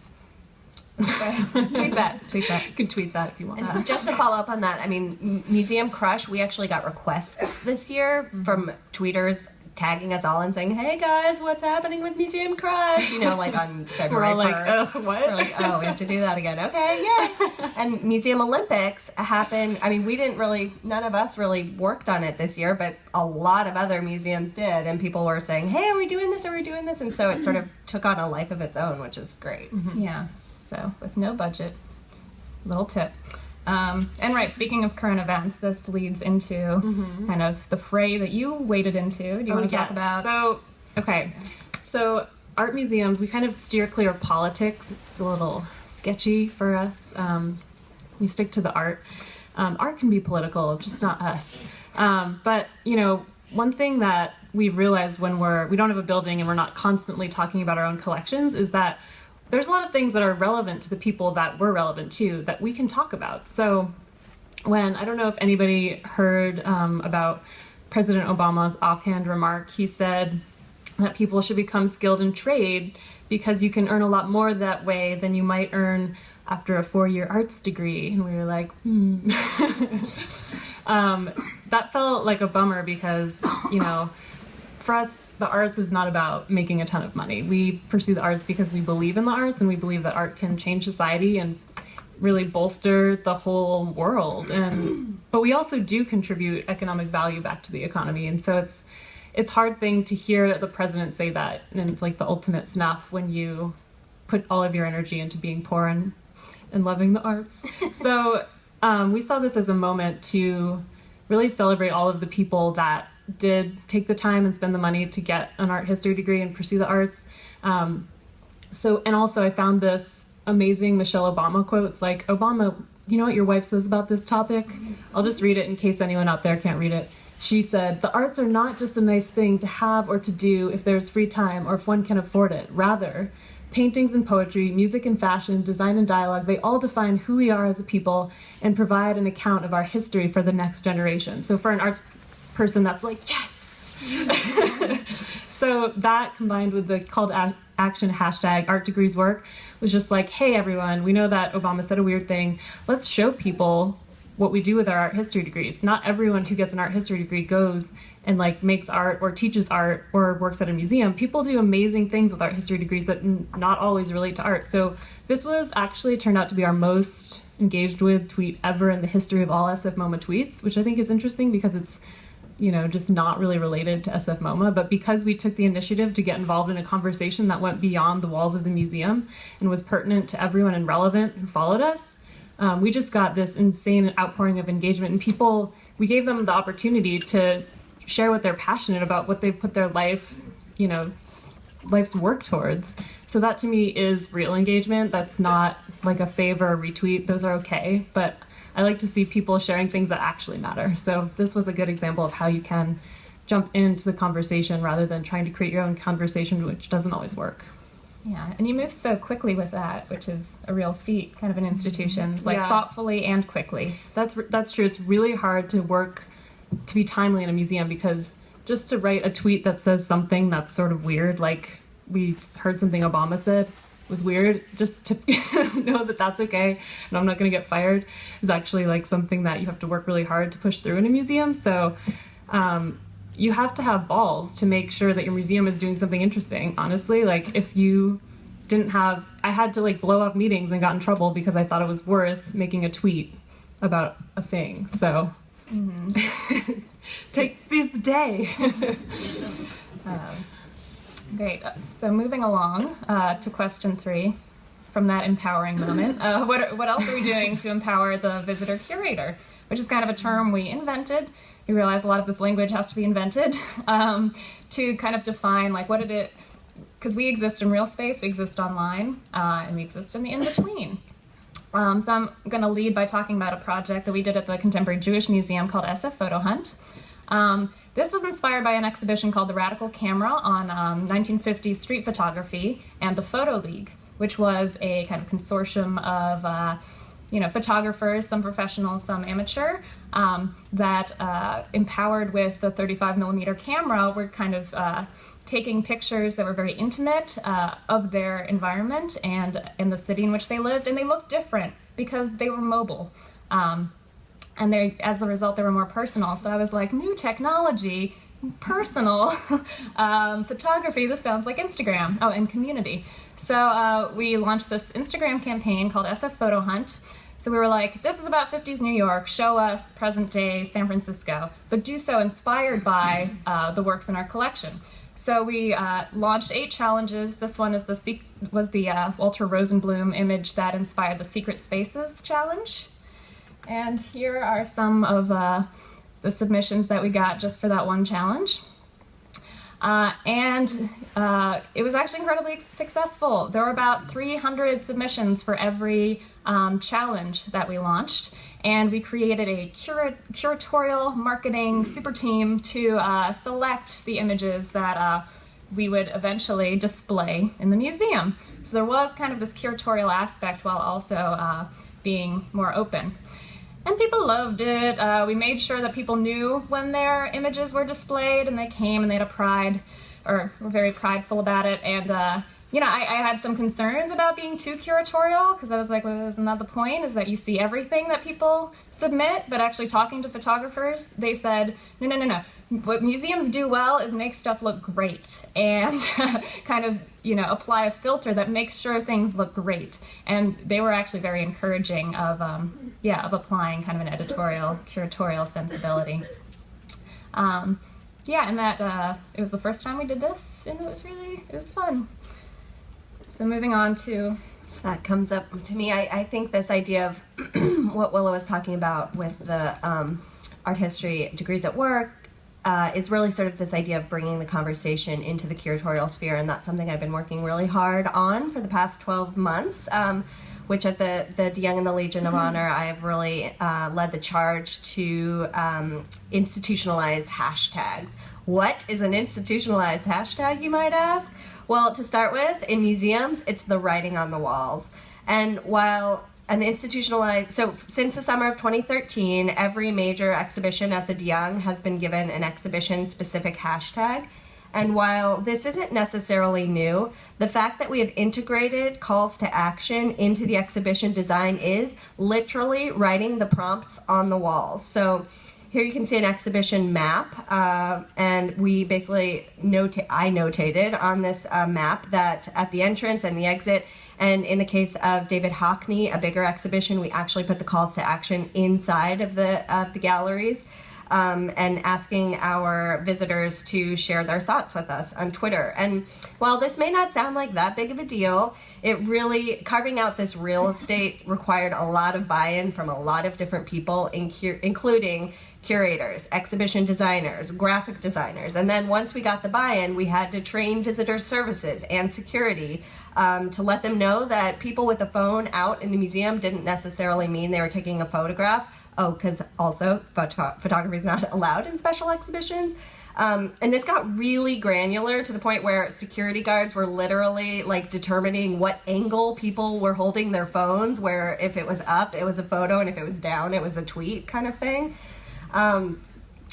Tweet that. You can tweet that if you want. And just to follow up on that, I mean, Museum Crush, we actually got requests this year from tweeters tagging us all and saying, hey guys, what's happening with Museum Crush? You know, like on February 1st. Like, what? We're like, oh, we have to do that again. Okay, yay. And Museum Olympics happened, I mean, none of us really worked on it this year, but a lot of other museums did, and people were saying, hey, are we doing this? Are we doing this? And so it sort of took on a life of its own, which is great. Mm-hmm. Yeah, so with no budget, little tip. And right, speaking of current events, this leads into kind of the fray that you waded into. Do you want to talk about? So art museums, we kind of steer clear of politics. It's a little sketchy for us. We stick to the art. Art can be political, just not us. But, you know, one thing that we've realized when we don't have a building and we're not constantly talking about our own collections is that there's a lot of things that are relevant to the people that we're relevant to that we can talk about. So I don't know if anybody heard about President Obama's offhand remark. He said that people should become skilled in trade because you can earn a lot more that way than you might earn after a 4-year arts degree. And we were like, that felt like a bummer because, you know, for us, the arts is not about making a ton of money. We pursue the arts because we believe in the arts, and we believe that art can change society and really bolster the whole world. But we also do contribute economic value back to the economy, and so it's hard thing to hear the president say that, and it's like the ultimate snuff when you put all of your energy into being poor and loving the arts. So we saw this as a moment to really celebrate all of the people that did take the time and spend the money to get an art history degree and pursue the arts. And also I found this amazing Michelle Obama quote. It's like, Obama, you know what your wife says about this topic? I'll just read it in case anyone out there can't read it. She said, the arts are not just a nice thing to have or to do if there's free time or if one can afford it. Rather, paintings and poetry, music and fashion, design and dialogue, they all define who we are as a people and provide an account of our history for the next generation. So for an arts person, that's like, yes! So that combined with the call action hashtag art degrees work was just like, hey everyone, we know that Obama said a weird thing. Let's show people what we do with our art history degrees. Not everyone who gets an art history degree goes and like makes art or teaches art or works at a museum. People do amazing things with art history degrees that not always relate to art. So this was actually turned out to be our most engaged with tweet ever in the history of all SF MoMA tweets, which I think is interesting because it's, you know, just not really related to SF MoMA, but because we took the initiative to get involved in a conversation that went beyond the walls of the museum and was pertinent to everyone and relevant who followed us, we just got this insane outpouring of engagement, and people, we gave them the opportunity to share what they're passionate about, what they've put their life, you know, life's work towards. So that to me is real engagement. That's not like a favor or retweet. Those are okay, but I like to see people sharing things that actually matter. So this was a good example of how you can jump into the conversation rather than trying to create your own conversation, which doesn't always work. Yeah, and you moved so quickly with that, which is a real feat, kind of an institution, like Yeah. thoughtfully and quickly. That's true. It's really hard to work to be timely in a museum, because just to write a tweet that says something that's sort of weird, like we heard something Obama said was weird, just to know that that's okay and I'm not going to get fired, is actually like something that you have to work really hard to push through in a museum. So you have to have balls to make sure that your museum is doing something interesting, honestly. Like if you didn't have, I had to like blow off meetings and got in trouble because I thought it was worth making a tweet about a thing. So seize the day. Great. So moving along to question 3 from that empowering moment. What else are we doing to empower the visitor curator? Which is kind of a term we invented. You realize a lot of this language has to be invented to kind of define like what it is, because we exist in real space, we exist online, and we exist in the in-between. So I'm going to lead by talking about a project that we did at the Contemporary Jewish Museum called SF Photo Hunt. This was inspired by an exhibition called The Radical Camera on 1950s street photography and the Photo League, which was a kind of consortium of photographers, some professional, some amateur, that empowered with the 35mm camera were kind of taking pictures that were very intimate of their environment and in the city in which they lived, and they looked different because they were mobile. And as a result, they were more personal. So I was like, new technology, personal photography, this sounds like Instagram. Oh, and community. So we launched this Instagram campaign called SF Photo Hunt. So we were like, this is about 50s New York, show us present day San Francisco, but do so inspired by the works in our collection. So we launched 8 challenges. This one is was the Walter Rosenblum image that inspired the Secret Spaces challenge. And here are some of the submissions that we got just for that one challenge. And it was actually incredibly successful. There were about 300 submissions for every challenge that we launched. And we created a curatorial marketing super team to select the images that we would eventually display in the museum. So there was kind of this curatorial aspect while also being more open. And people loved it. We made sure that people knew when their images were displayed, and they came and they had a pride, or were very prideful about it. And I had some concerns about being too curatorial, because I was like, well, isn't that the point? Is that you see everything that people submit? But actually talking to photographers, they said, no. What museums do well is make stuff look great and kind of, apply a filter that makes sure things look great. And they were actually very encouraging of applying kind of an editorial, curatorial sensibility. And that it was the first time we did this, and it was fun. So moving on to... That comes up to me. I think this idea of what Willa was talking about with the art history degrees at work is really sort of this idea of bringing the conversation into the curatorial sphere, and that's something I've been working really hard on for the past 12 months, which at the DeYoung and the Legion of Honor, I've really led the charge to institutionalize hashtags. What is an institutionalized hashtag, you might ask? Well, to start with, in museums, it's the writing on the walls. And while an institutionalized, so since the summer of 2013, every major exhibition at the DeYoung has been given an exhibition-specific hashtag. And while this isn't necessarily new, the fact that we have integrated calls to action into the exhibition design is literally writing the prompts on the walls. So here you can see an exhibition map, and we basically I notated on this map that at the entrance and the exit, and in the case of David Hockney, a bigger exhibition, we actually put the calls to action inside of the galleries. And asking our visitors to share their thoughts with us on Twitter. And while this may not sound like that big of a deal, it really, carving out this real estate required a lot of buy-in from a lot of different people, including curators, exhibition designers, graphic designers. And then once we got the buy-in, we had to train visitor services and security to let them know that people with a phone out in the museum didn't necessarily mean they were taking a photograph. Oh, because also photography is not allowed in special exhibitions. And this got really granular to the point where security guards were literally like determining what angle people were holding their phones, where if it was up, it was a photo, and if it was down, it was a tweet kind of thing.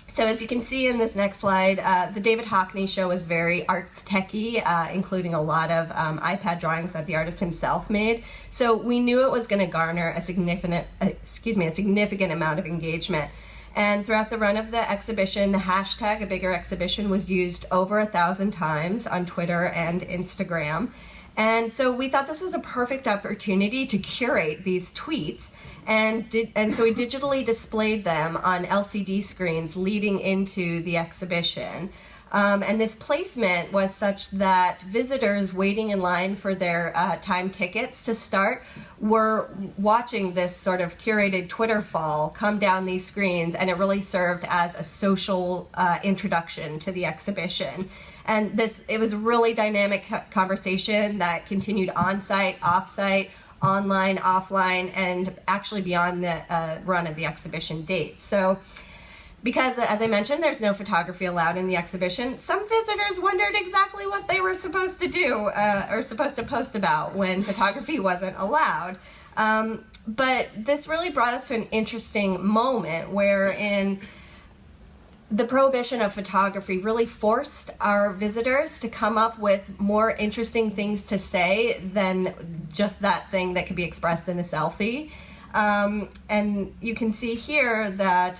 So as you can see in this next slide, the David Hockney show was very arts techy, including a lot of iPad drawings that the artist himself made. So we knew it was going to garner a significant amount of engagement. And throughout the run of the exhibition, the hashtag A Bigger Exhibition was used over 1,000 times on Twitter and Instagram. And so we thought this was a perfect opportunity to curate these tweets, and so we digitally displayed them on LCD screens leading into the exhibition. And this placement was such that visitors waiting in line for their time tickets to start were watching this sort of curated Twitter fall come down these screens, and it really served as a social introduction to the exhibition. And it was a really dynamic conversation that continued on-site, off-site, online, offline, and actually beyond the run of the exhibition date. So because, as I mentioned, there's no photography allowed in the exhibition, some visitors wondered exactly what they were supposed to do or supposed to post about when photography wasn't allowed. But this really brought us to an interesting moment wherein the prohibition of photography really forced our visitors to come up with more interesting things to say than just that thing that could be expressed in a selfie. And you can see here that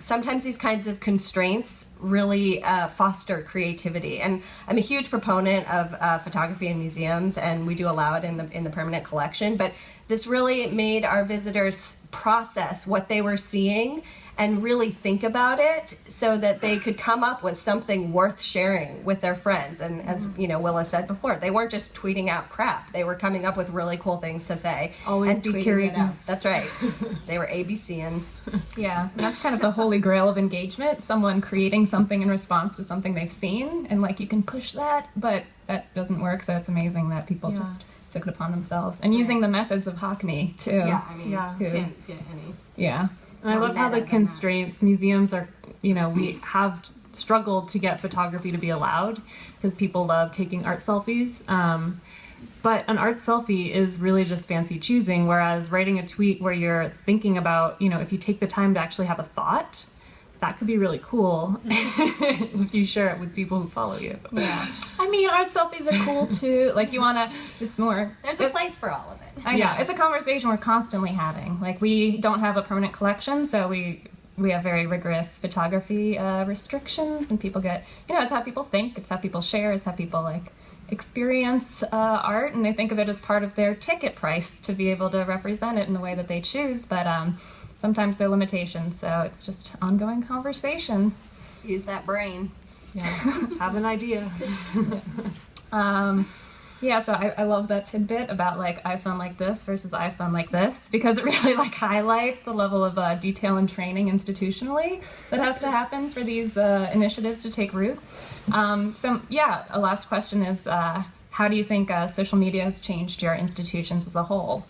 sometimes these kinds of constraints really foster creativity. And I'm a huge proponent of photography in museums, and we do allow it in the permanent collection. But this really made our visitors process what they were seeing and really think about it so that they could come up with something worth sharing with their friends. And as Willa said before, they weren't just tweeting out crap. They were coming up with really cool things to say. Always be curating. That's right. They were ABCing. Yeah, that's kind of the holy grail of engagement. Someone creating something in response to something they've seen, and like you can push that, but that doesn't work. So it's amazing that people just took it upon themselves, and using the methods of Hockney too. Yeah, I mean, can't get any. Yeah. And I love how the constraints, museums are, we have struggled to get photography to be allowed because people love taking art selfies. But an art selfie is really just fancy choosing, whereas writing a tweet where you're thinking about, if you take the time to actually have a thought, that could be really cool if you share it with people who follow you. Yeah. I mean, art selfies are cool too. Like it's more. There's a place for all of it. I know. It's a conversation we're constantly having. Like we don't have a permanent collection, so we have very rigorous photography restrictions, and people get, it's how people think, it's how people share, it's how people experience art, and they think of it as part of their ticket price to be able to represent it in the way that they choose. But sometimes there are limitations, so it's just ongoing conversation. Use that brain. Yeah, have an idea. Yeah, so I love that tidbit about iPhone like this versus iPhone like this, because it really highlights the level of detail and training institutionally that has to happen for these initiatives to take root. So yeah, a last question is, how do you think social media has changed your institutions as a whole?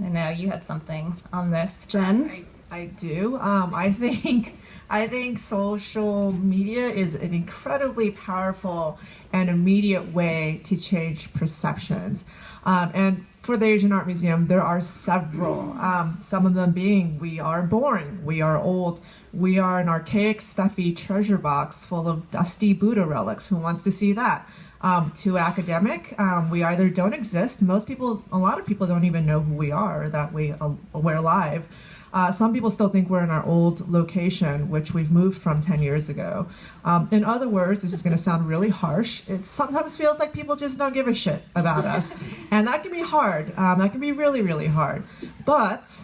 I know you had something on this, Jen. I do. I think social media is an incredibly powerful and immediate way to change perceptions. And for the Asian Art Museum, there are several. Some of them being, we are boring, we are old, we are an archaic, stuffy treasure box full of dusty Buddha relics. Who wants to see that? Too academic, we either don't exist. A lot of people don't even know who we are, or that we're alive. Some people still think we're in our old location, which we've moved from 10 years ago. In other words, this is going to sound really harsh. It sometimes feels like people just don't give a shit about us. And that can be hard. That can be really, really hard. But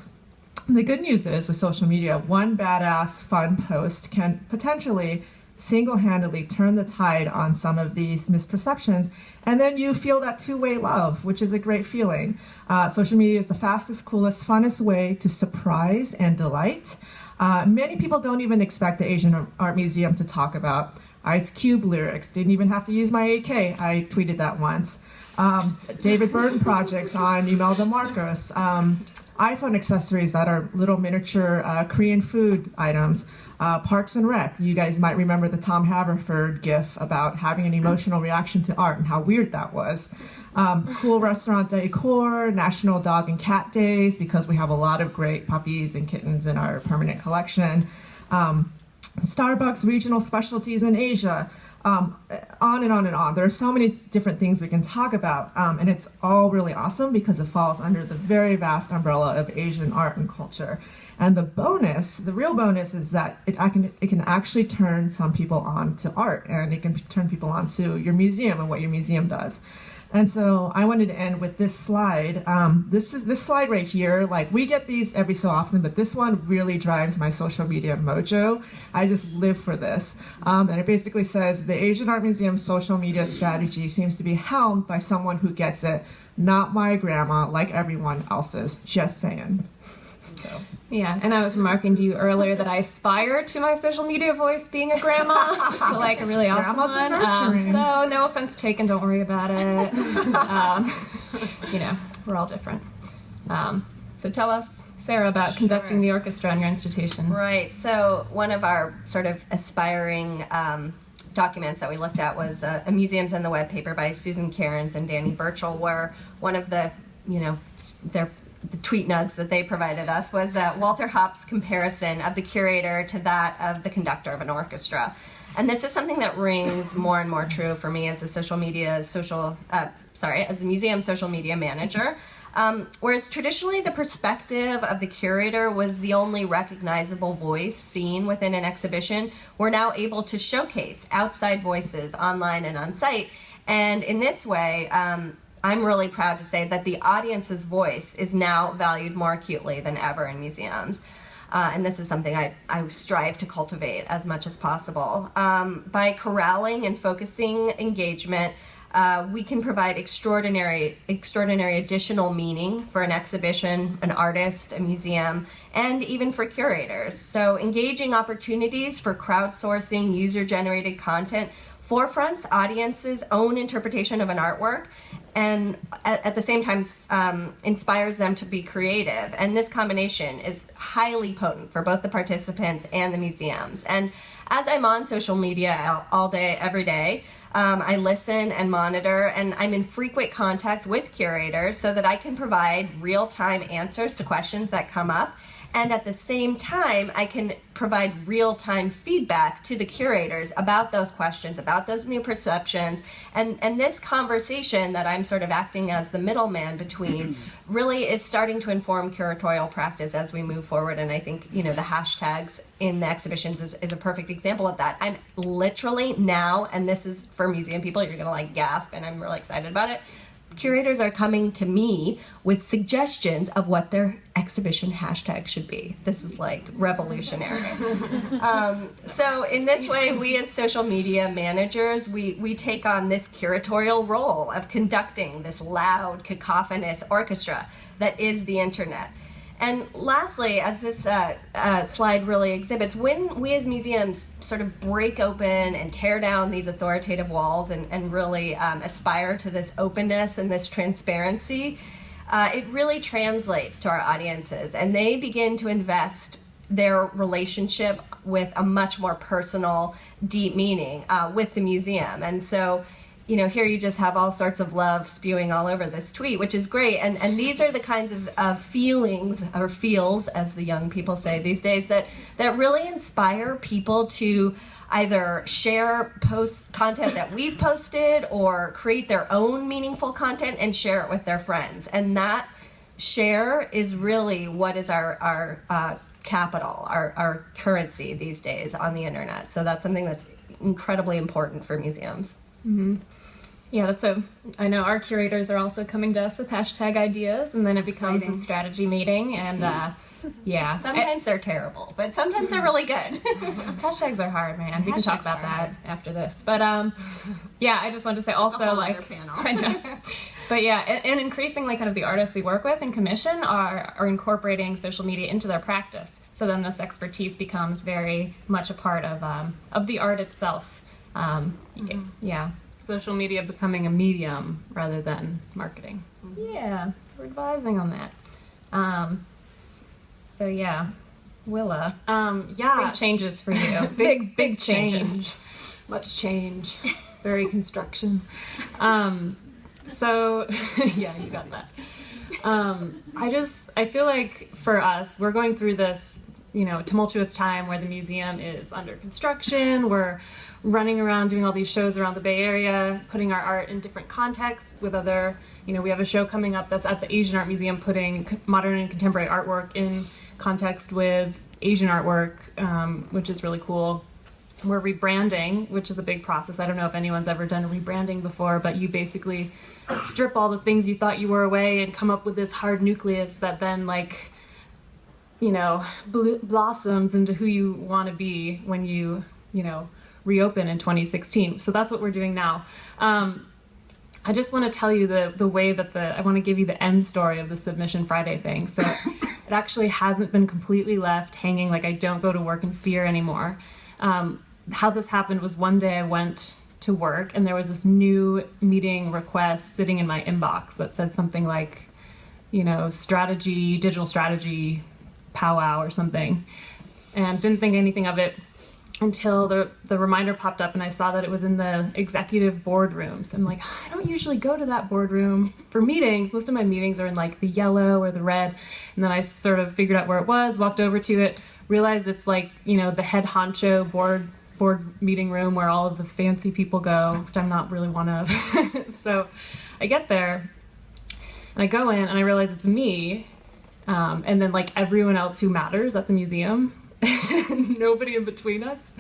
the good news is with social media, one badass fun post can potentially single-handedly turn the tide on some of these misperceptions, and then you feel that two-way love, which is a great feeling. Social media is the fastest, coolest, funnest way to surprise and delight. Many people don't even expect the Asian Art Museum to talk about Ice Cube lyrics. Didn't even have to use my AK. I tweeted that once. David Burton projects on Imelda Marcos. iPhone accessories that are little miniature Korean food items. Parks and Rec. You guys might remember the Tom Haverford gif about having an emotional reaction to art and how weird that was. Cool restaurant decor, National Dog and Cat Days, because we have a lot of great puppies and kittens in our permanent collection. Starbucks regional specialties in Asia. On and on and on. There are so many different things we can talk about, and it's all really awesome because it falls under the very vast umbrella of Asian art and culture. And the real bonus is that it can actually turn some people on to art, and it can turn people on to your museum and what your museum does. And so I wanted to end with this slide. This slide right here. Like, we get these every so often, but this one really drives my social media mojo. I just live for this. And it basically says, the Asian Art Museum's social media strategy seems to be helmed by someone who gets it, not my grandma like everyone else's. Just saying. So. Yeah, and I was remarking to you earlier that I aspire to my social media voice being a grandma, like a really awesome one. So no offense taken, don't worry about it. We're all different. So tell us, Sarah, about conducting the orchestra in your institution. Right, so one of our sort of aspiring documents that we looked at was a Museums and the Web paper by Susan Cairns and Danny Burchell, where one of the tweet nugs that they provided us was Walter Hopp's comparison of the curator to that of the conductor of an orchestra. And this is something that rings more and more true for me as a as the museum social media manager. Whereas traditionally the perspective of the curator was the only recognizable voice seen within an exhibition, we're now able to showcase outside voices online and on site. And in this way, I'm really proud to say that the audience's voice is now valued more acutely than ever in museums. And this is something I strive to cultivate as much as possible. By corralling and focusing engagement, we can provide extraordinary additional meaning for an exhibition, an artist, a museum, and even for curators. So engaging opportunities for crowdsourcing user-generated content forefronts audiences' own interpretation of an artwork, and at the same time inspires them to be creative. And this combination is highly potent for both the participants and the museums. And as I'm on social media all day, every day, I listen and monitor, and I'm in frequent contact with curators so that I can provide real-time answers to questions that come up. And at the same time, I can provide real-time feedback to the curators about those questions, about those new perceptions. And this conversation that I'm sort of acting as the middleman between really is starting to inform curatorial practice as we move forward. And I think, the hashtags in the exhibitions is a perfect example of that. I'm literally now, and this is for museum people, you're gonna gasp, and I'm really excited about it. Curators are coming to me with suggestions of what their exhibition hashtag should be. This is revolutionary. So in this way, we as social media managers, we take on this curatorial role of conducting this loud, cacophonous orchestra that is the internet. And lastly, as this slide really exhibits, when we as museums sort of break open and tear down these authoritative walls and really aspire to this openness and this transparency, it really translates to our audiences, and they begin to invest their relationship with a much more personal, deep meaning with the museum. And so here you just have all sorts of love spewing all over this tweet, which is great. And these are the kinds of feelings, or feels, as the young people say these days, that really inspire people to either share content that we've posted or create their own meaningful content and share it with their friends. And that share is really what is our capital, our currency these days on the internet. So that's something that's incredibly important for museums. Mm-hmm. Yeah, I know our curators are also coming to us with hashtag ideas, and then it becomes a strategy meeting, and yeah. Sometimes they're terrible, but sometimes they're really good. Hashtags are hard, man. We can talk about that after this. But yeah, I just wanted to say also, like, but yeah, and increasingly kind of the artists we work with and commission are incorporating social media into their practice. So then this expertise becomes very much a part of the art itself. Yeah. Social media becoming a medium rather than marketing. Yeah, so we're advising on that. So yeah, Willa. Yeah, big changes for you. big changes. Much change. Very construction. So yeah, you got that. I feel like for us, we're going through this, tumultuous time where the museum is under construction. We're running around doing all these shows around the Bay Area, putting our art in different contexts with other, we have a show coming up that's at the Asian Art Museum, putting modern and contemporary artwork in context with Asian artwork, which is really cool. We're rebranding, which is a big process. I don't know if anyone's ever done rebranding before, but you basically strip all the things you thought you were away and come up with this hard nucleus that then, like, blossoms into who you want to be when you, reopen in 2016. So that's what we're doing now. I just want to tell you the way that I want to give you the end story of the Submission Friday thing. So it actually hasn't been completely left hanging, like I don't go to work in fear anymore. How this happened was one day I went to work and there was this new meeting request sitting in my inbox that said something like, digital strategy powwow or something, and didn't think anything of it until the reminder popped up and I saw that it was in the executive boardroom. So I'm like, I don't usually go to that boardroom for meetings. Most of my meetings are in like the yellow or the red. And then I sort of figured out where it was, walked over to it, realized it's like, the head honcho board meeting room where all of the fancy people go, which I'm not really one of. So I get there and I go in and I realize it's me. And then like everyone else who matters at the museum. Nobody in between us.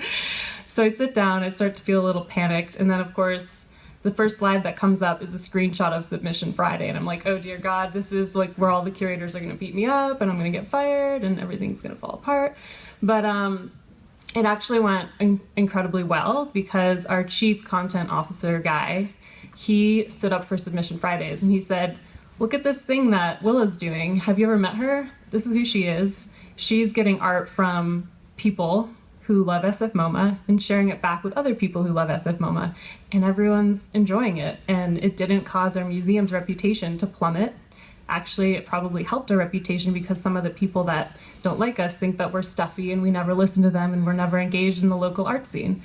So I sit down, I start to feel a little panicked, and then of course the first slide that comes up is a screenshot of Submission Friday, and I'm like, oh dear God, this is like where all the curators are going to beat me up and I'm going to get fired and everything's going to fall apart. But it actually went incredibly well because our chief content officer guy, he stood up for Submission Fridays and he said, look at this thing that Willa's doing. Have you ever met her? This is who she is. She's getting art from people who love SF MoMA and sharing it back with other people who love SF MoMA, and everyone's enjoying it. And it didn't cause our museum's reputation to plummet. Actually, it probably helped our reputation because some of the people that don't like us think that we're stuffy and we never listen to them and we're never engaged in the local art scene.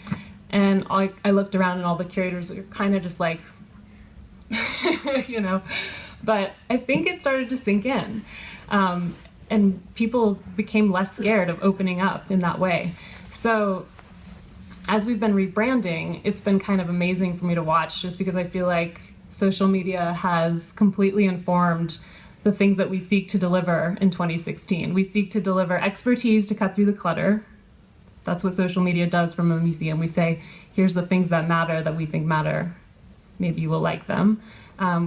And I looked around and all the curators are kind of just like, but I think it started to sink in. And people became less scared of opening up in that way. So as we've been rebranding, it's been kind of amazing for me to watch just because I feel like social media has completely informed the things that we seek to deliver in 2016. We seek to deliver expertise to cut through the clutter. That's what social media does from a museum. We say, here's the things that matter, that we think matter. Maybe you will like them.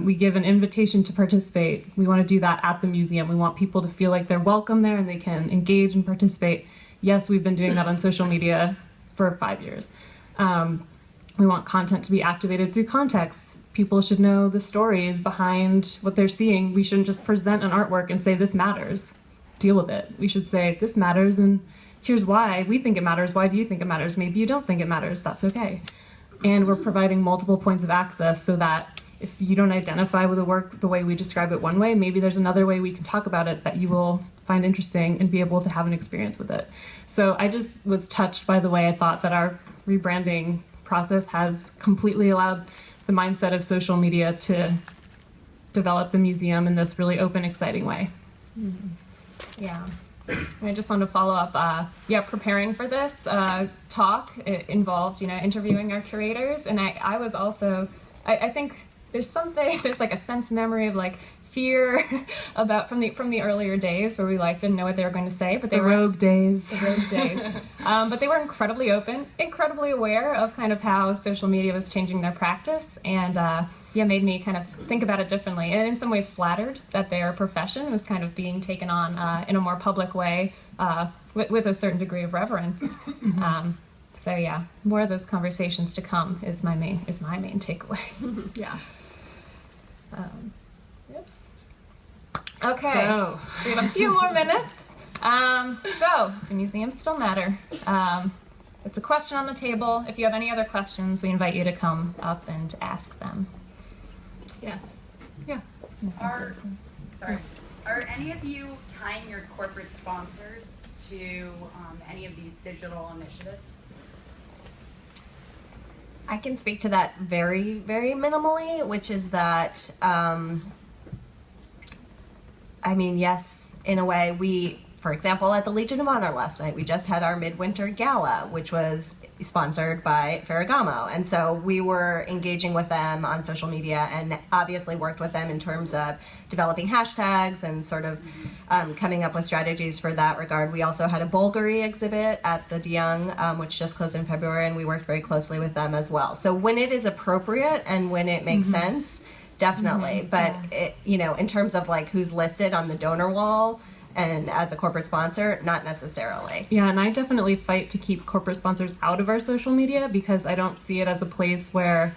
We give an invitation to participate. We want to do that at the museum. We want people to feel like they're welcome there and they can engage and participate. Yes, we've been doing that on social media for 5 years. We want content to be activated through context. People should know the stories behind what they're seeing. We shouldn't just present an artwork and say, this matters. Deal with it. We should say, this matters and here's why we think it matters. Why do you think it matters? Maybe you don't think it matters. That's okay. And we're providing multiple points of access so that if you don't identify with the work the way we describe it one way, maybe there's another way we can talk about it that you will find interesting and be able to have an experience with it. So I just was touched by the way I thought that our rebranding process has completely allowed the mindset of social media to develop the museum in this really open, exciting way. Yeah. I just wanted to follow up. Preparing for this talk, it involved, interviewing our curators, and I was also, I think there's like a sense memory of like fear about from the earlier days where we like didn't know what they were going to say, but they were rogue days. The rogue days. But they were incredibly open, incredibly aware of kind of how social media was changing their practice, and made me kind of think about it differently, and in some ways flattered that their profession was kind of being taken on in a more public way with a certain degree of reverence. So yeah, more of those conversations to come is my main takeaway. Yeah. Oops. Okay. So we have a few more minutes. So do museums still matter? It's a question on the table. If you have any other questions, we invite you to come up and ask them. Yes. Yeah. Are any of you tying your corporate sponsors to any of these digital initiatives? I can speak to that very, very minimally, which is that, yes, in a way, for example, at the Legion of Honor last night, we just had our midwinter gala, which was sponsored by Ferragamo. And so we were engaging with them on social media and obviously worked with them in terms of developing hashtags and sort of coming up with strategies for that regard. We also had a Bulgari exhibit at the DeYoung, which just closed in February, and we worked very closely with them as well. So when it is appropriate and when it makes sense, definitely. But in terms of like who's listed on the donor wall, and as a corporate sponsor, not necessarily. Yeah, and I definitely fight to keep corporate sponsors out of our social media because I don't see it as a place where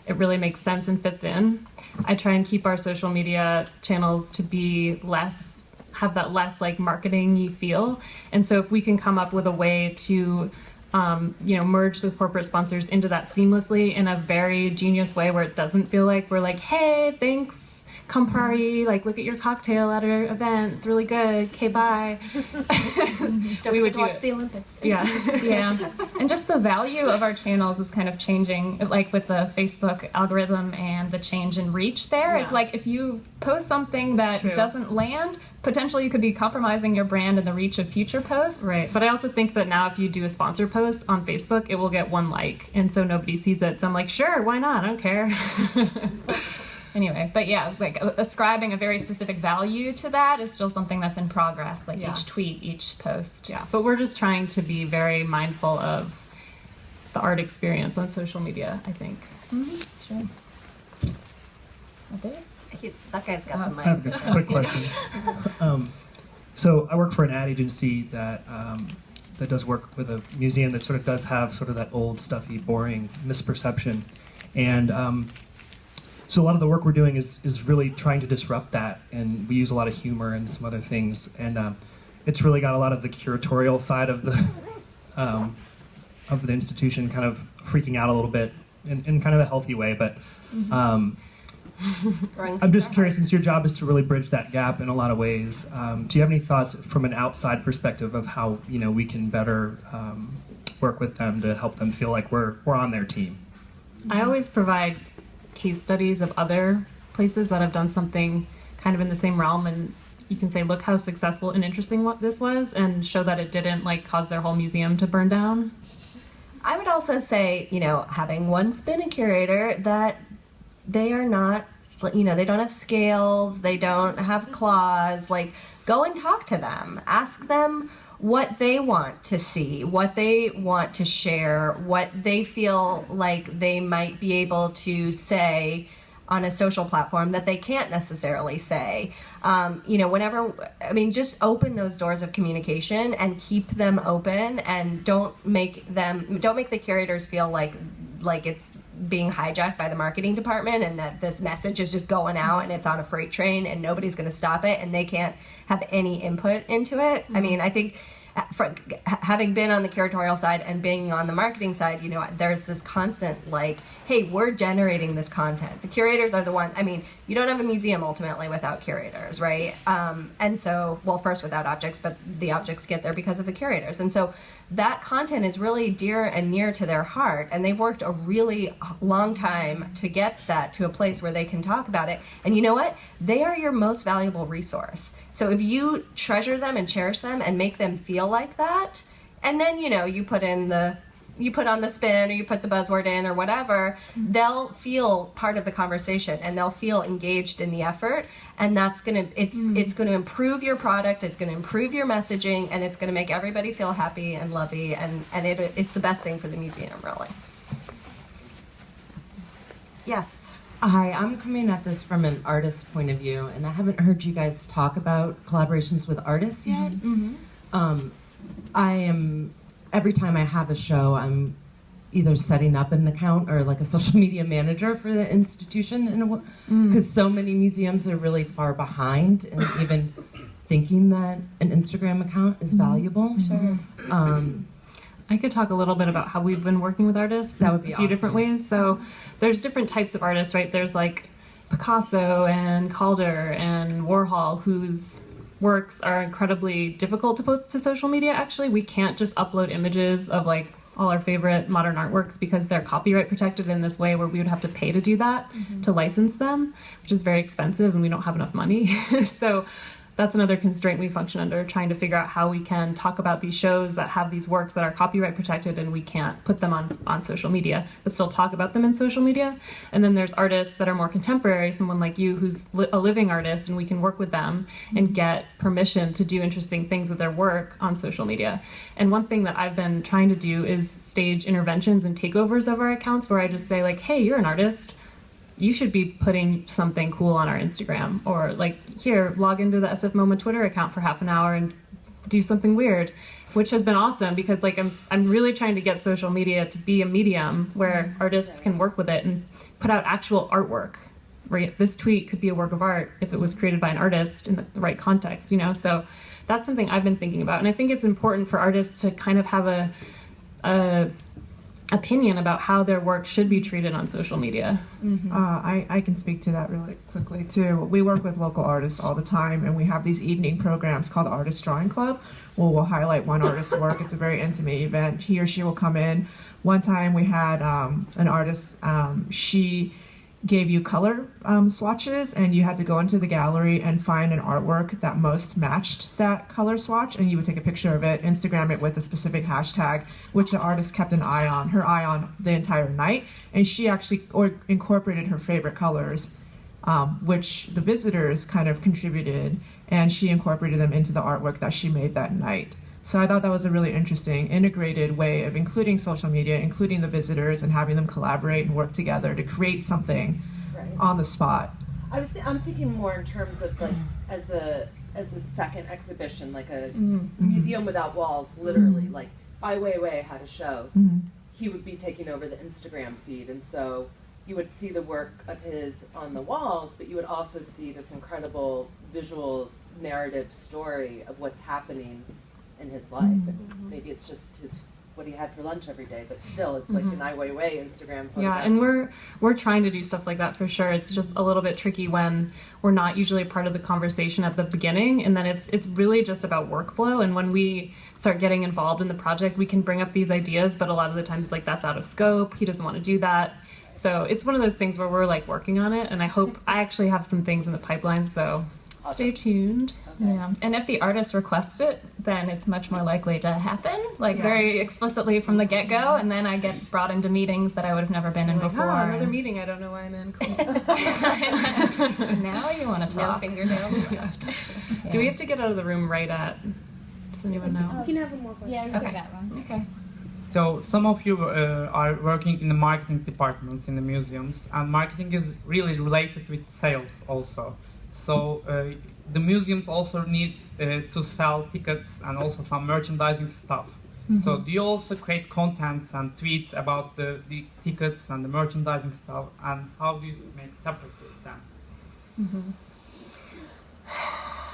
it really makes sense and fits in. I try and keep our social media channels to be have that less like marketing-y feel. And so if we can come up with a way to merge the corporate sponsors into that seamlessly in a very genius way where it doesn't feel like we're like, hey, thanks, come party, like look at your cocktail at our event, it's really good, okay, bye. We would watch the Olympics. Yeah. And just the value of our channels is kind of changing, like with the Facebook algorithm and the change in reach there. It's like if you post something that doesn't land, potentially you could be compromising your brand and the reach of future posts. Right, but I also think that now if you do a sponsor post on Facebook, it will get 1 like, and so nobody sees it. So I'm like, sure, why not? I don't care. Anyway, but yeah, like ascribing a very specific value to that is still something that's in progress, like each tweet, each post. Yeah, but we're just trying to be very mindful of the art experience on social media, I think. Sure. Others? That guy's got the mic. I have a quick question. So I work for an ad agency that does work with a museum that sort of does have sort of that old, stuffy, boring misperception. And so a lot of the work we're doing is really trying to disrupt that, and we use a lot of humor and some other things, and it's really got a lot of the curatorial side of the institution kind of freaking out a little bit in kind of a healthy way, but I'm just curious, since your job is to really bridge that gap in a lot of ways, do you have any thoughts from an outside perspective of how we can better work with them to help them feel like we're on their team? I always provide case studies of other places that have done something kind of in the same realm, and you can say, look how successful and interesting what this was, and show that it didn't like cause their whole museum to burn down. I would also say, having once been a curator, that they are not, they don't have scales, they don't have claws, like go and talk to them, ask them what they want to see, what they want to share, what they feel like they might be able to on a social platform that they can't necessarily say. Just open those doors of communication and keep them open, and don't make the curators feel like it's being hijacked by the marketing department and that this message is just going out and it's on a freight train and nobody's going to stop it and they can't have any input into it. I mean, I think having been on the curatorial side and being on the marketing side, you know, there's this constant like, hey, we're generating this content. The curators are the one. I mean, you don't have a museum ultimately without curators, right? And so, well, first without objects, but the objects get there because of the curators. And so that content is really dear and near to their heart, and they've worked a really long time to get that to a place where they can talk about it. And you know what? They are your most valuable resource. So if you treasure them and cherish them and make them feel like that, and then, you know, you put on the spin or you put the buzzword in or whatever, they'll feel part of the conversation and they'll feel engaged in the effort, and that's gonna it's gonna improve your product, it's gonna improve your messaging, and it's gonna make everybody feel happy and lovey, and it's the best thing for the museum, really. Yes. Hi, I'm coming at this from an artist's point of view, and I haven't heard you guys talk about collaborations with artists yet. I am, every time I have a show, I'm either setting up an account or like a social media manager for the institution, because so many museums are really far behind in even thinking that an Instagram account is valuable. Sure. I could talk a little bit about how we've been working with artists. That would be a few different ways. So there's different types of artists, right? There's like Picasso and Calder and Warhol, whose works are incredibly difficult to post to social media. Actually, we can't just upload images of like all our favorite modern artworks because they're copyright protected in this way where we would have to pay to do that, to license them, which is very expensive and we don't have enough money. So that's another constraint we function under, trying to figure out how we can talk about these shows that have these works that are copyright protected and we can't put them on social media, but still talk about them in social media. And then there's artists that are more contemporary, someone like you who's a living artist, and we can work with them and get permission to do interesting things with their work on social media. And one thing that I've been trying to do is stage interventions and takeovers of our accounts where I just say like, hey, you're an artist, you should be putting something cool on our Instagram, or like, here, log into the SF MoMA Twitter account for half an hour and do something weird, which has been awesome because like I'm really trying to get social media to be a medium where artists can work with it and put out actual artwork. Right? This tweet could be a work of art if it was created by an artist in the right context, you know? So that's something I've been thinking about. And I think it's important for artists to kind of have a opinion about how their work should be treated on social media. I can speak to that really quickly too. We work with local artists all the time, and we have these evening programs called Artist Drawing Club where we'll highlight one artist's work. It's a very intimate event. He or she will come in. One time we had an artist, she gave you color swatches, and you had to go into the gallery and find an artwork that most matched that color swatch, and you would take a picture of it, Instagram it with a specific hashtag, which the artist kept her eye on the entire night, and she actually incorporated her favorite colors, which the visitors kind of contributed, and she incorporated them into the artwork that she made that night. So I thought that was a really interesting integrated way of including social media, including the visitors, and having them collaborate and work together to create something on the spot. I'm thinking more in terms of like as a second exhibition, like a museum without walls, literally. Like if Ai Weiwei had a show, he would be taking over the Instagram feed, and so you would see the work of his on the walls, but you would also see this incredible visual narrative story of what's happening in his life. And maybe it's just what he had for lunch every day, but still it's like an Ai Weiwei Instagram photo. Yeah, and we're trying to do stuff like that for sure. It's just a little bit tricky when we're not usually part of the conversation at the beginning, and then it's really just about workflow. And when we start getting involved in the project, we can bring up these ideas, but a lot of the times it's like, that's out of scope, he doesn't want to do that. So it's one of those things where we're like working on it, and I actually have some things in the pipeline, so stay tuned. Yeah, and if the artist requests it, then it's much more likely to happen, like very explicitly from the get-go, and then I get brought into meetings that I would have never been in before. Oh, another meeting I don't know why I'm in. Cool. Now you want to talk. No fingernails left. Yeah. Do we have to get out of the room right at, does anyone know? You can have one more question. Yeah, we can take that one. Okay. So some of you are working in the marketing departments in the museums, and marketing is really related with sales also. So the museums also need to sell tickets and also some merchandising stuff. So do you also create contents and tweets about the tickets and the merchandising stuff, and how do you make separate with them?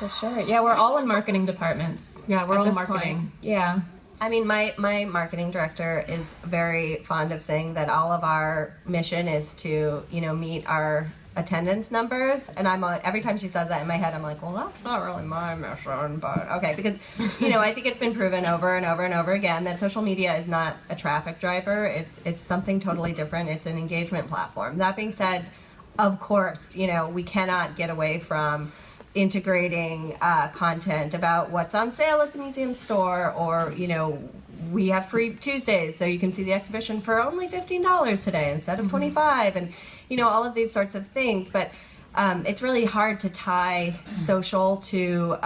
For sure. Yeah, we're all in marketing departments. Yeah, we're at all in this marketing. point. Yeah. I mean, my marketing director is very fond of saying that all of our mission is to, meet our attendance numbers. And I'm every time she says that in my head, I'm like, well, that's not really my mission, but okay. Because, I think it's been proven over and over and over again that social media is not a traffic driver. It's something totally different. It's an engagement platform. That being said, of course, we cannot get away from integrating content about what's on sale at the museum store, or we have free Tuesdays, so you can see the exhibition for only $15 today instead of $25, and all of these sorts of things. But it's really hard to tie social to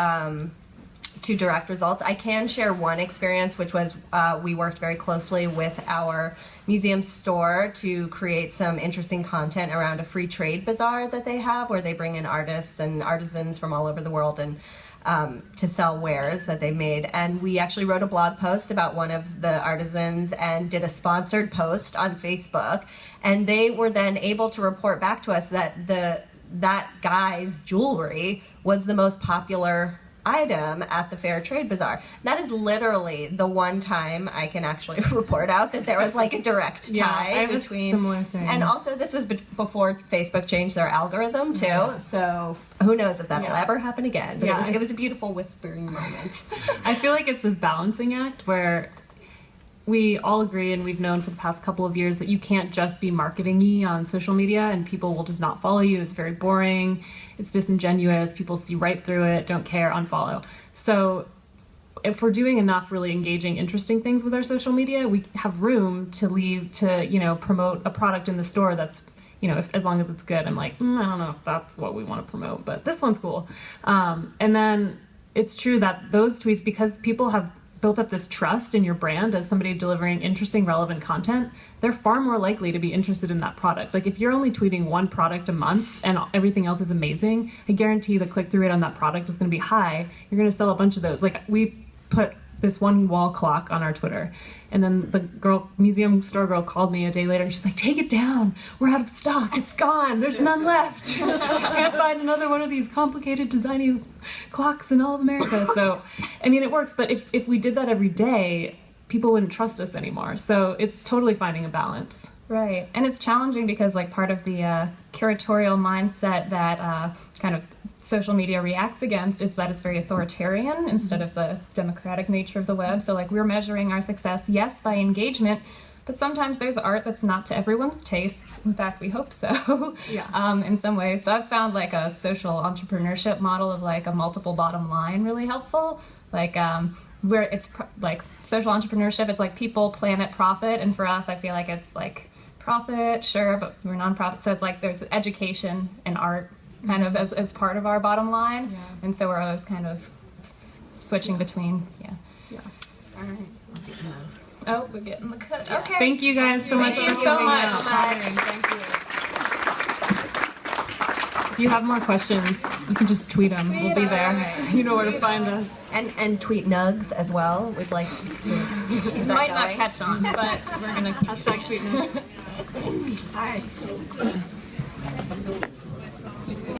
direct results. I can share one experience, which was we worked very closely with our museum store to create some interesting content around a free trade bazaar that they have, where they bring in artists and artisans from all over the world and to sell wares that they made. And we actually wrote a blog post about one of the artisans and did a sponsored post on Facebook. And they were then able to report back to us that that guy's jewelry was the most popular item at the Fair Trade Bazaar. That is literally the one time I can actually report out that there was like a direct tie between. Similar thing. And also, this was before Facebook changed their algorithm too. So who knows if that'll ever happen again? But it was a beautiful whispering moment. I feel like it's this balancing act where we all agree, and we've known for the past couple of years, that you can't just be marketing-y on social media and people will just not follow you. It's very boring. It's disingenuous. People see right through it, don't care, unfollow. So if we're doing enough really engaging, interesting things with our social media, we have room to leave to, promote a product in the store that's, as long as it's good. I'm like, I don't know if that's what we want to promote, but this one's cool. And then it's true that those tweets, because people have built up this trust in your brand as somebody delivering interesting, relevant content, they're far more likely to be interested in that product. Like if you're only tweeting one product a month and everything else is amazing, I guarantee the click-through rate on that product is going to be high. You're going to sell a bunch of those. Like we put this one wall clock on our Twitter, and then the museum store girl called me a day later and she's like, take it down, we're out of stock, it's gone, there's none left. Can't find another one of these complicated designy clocks in all of America. So I mean, it works, but if we did that every day, people wouldn't trust us anymore. So it's totally finding a balance. Right, and it's challenging because like part of the curatorial mindset that kind of social media reacts against is that it's very authoritarian instead of the democratic nature of the web. So like we're measuring our success, yes, by engagement, but sometimes there's art that's not to everyone's tastes. In fact, we hope so. In some ways. So I've found like a social entrepreneurship model of like a multiple bottom line really helpful. Like where it's like social entrepreneurship, it's like people, planet, profit, and for us I feel like it's like profit, sure, but we're nonprofit, so it's like there's education and art kind of as part of our bottom line, and so we're always kind of switching between. All right. Oh, we're getting the cut. Okay. Thank you guys so much. Thank you so much. Thank you. If you have more questions, you can just tweet them. We'll be there. You know where to find us. And tweet nugs as well. We'd like to keep that Might going. not catch on, but we're gonna keep hashtag tweet nugs. Hi.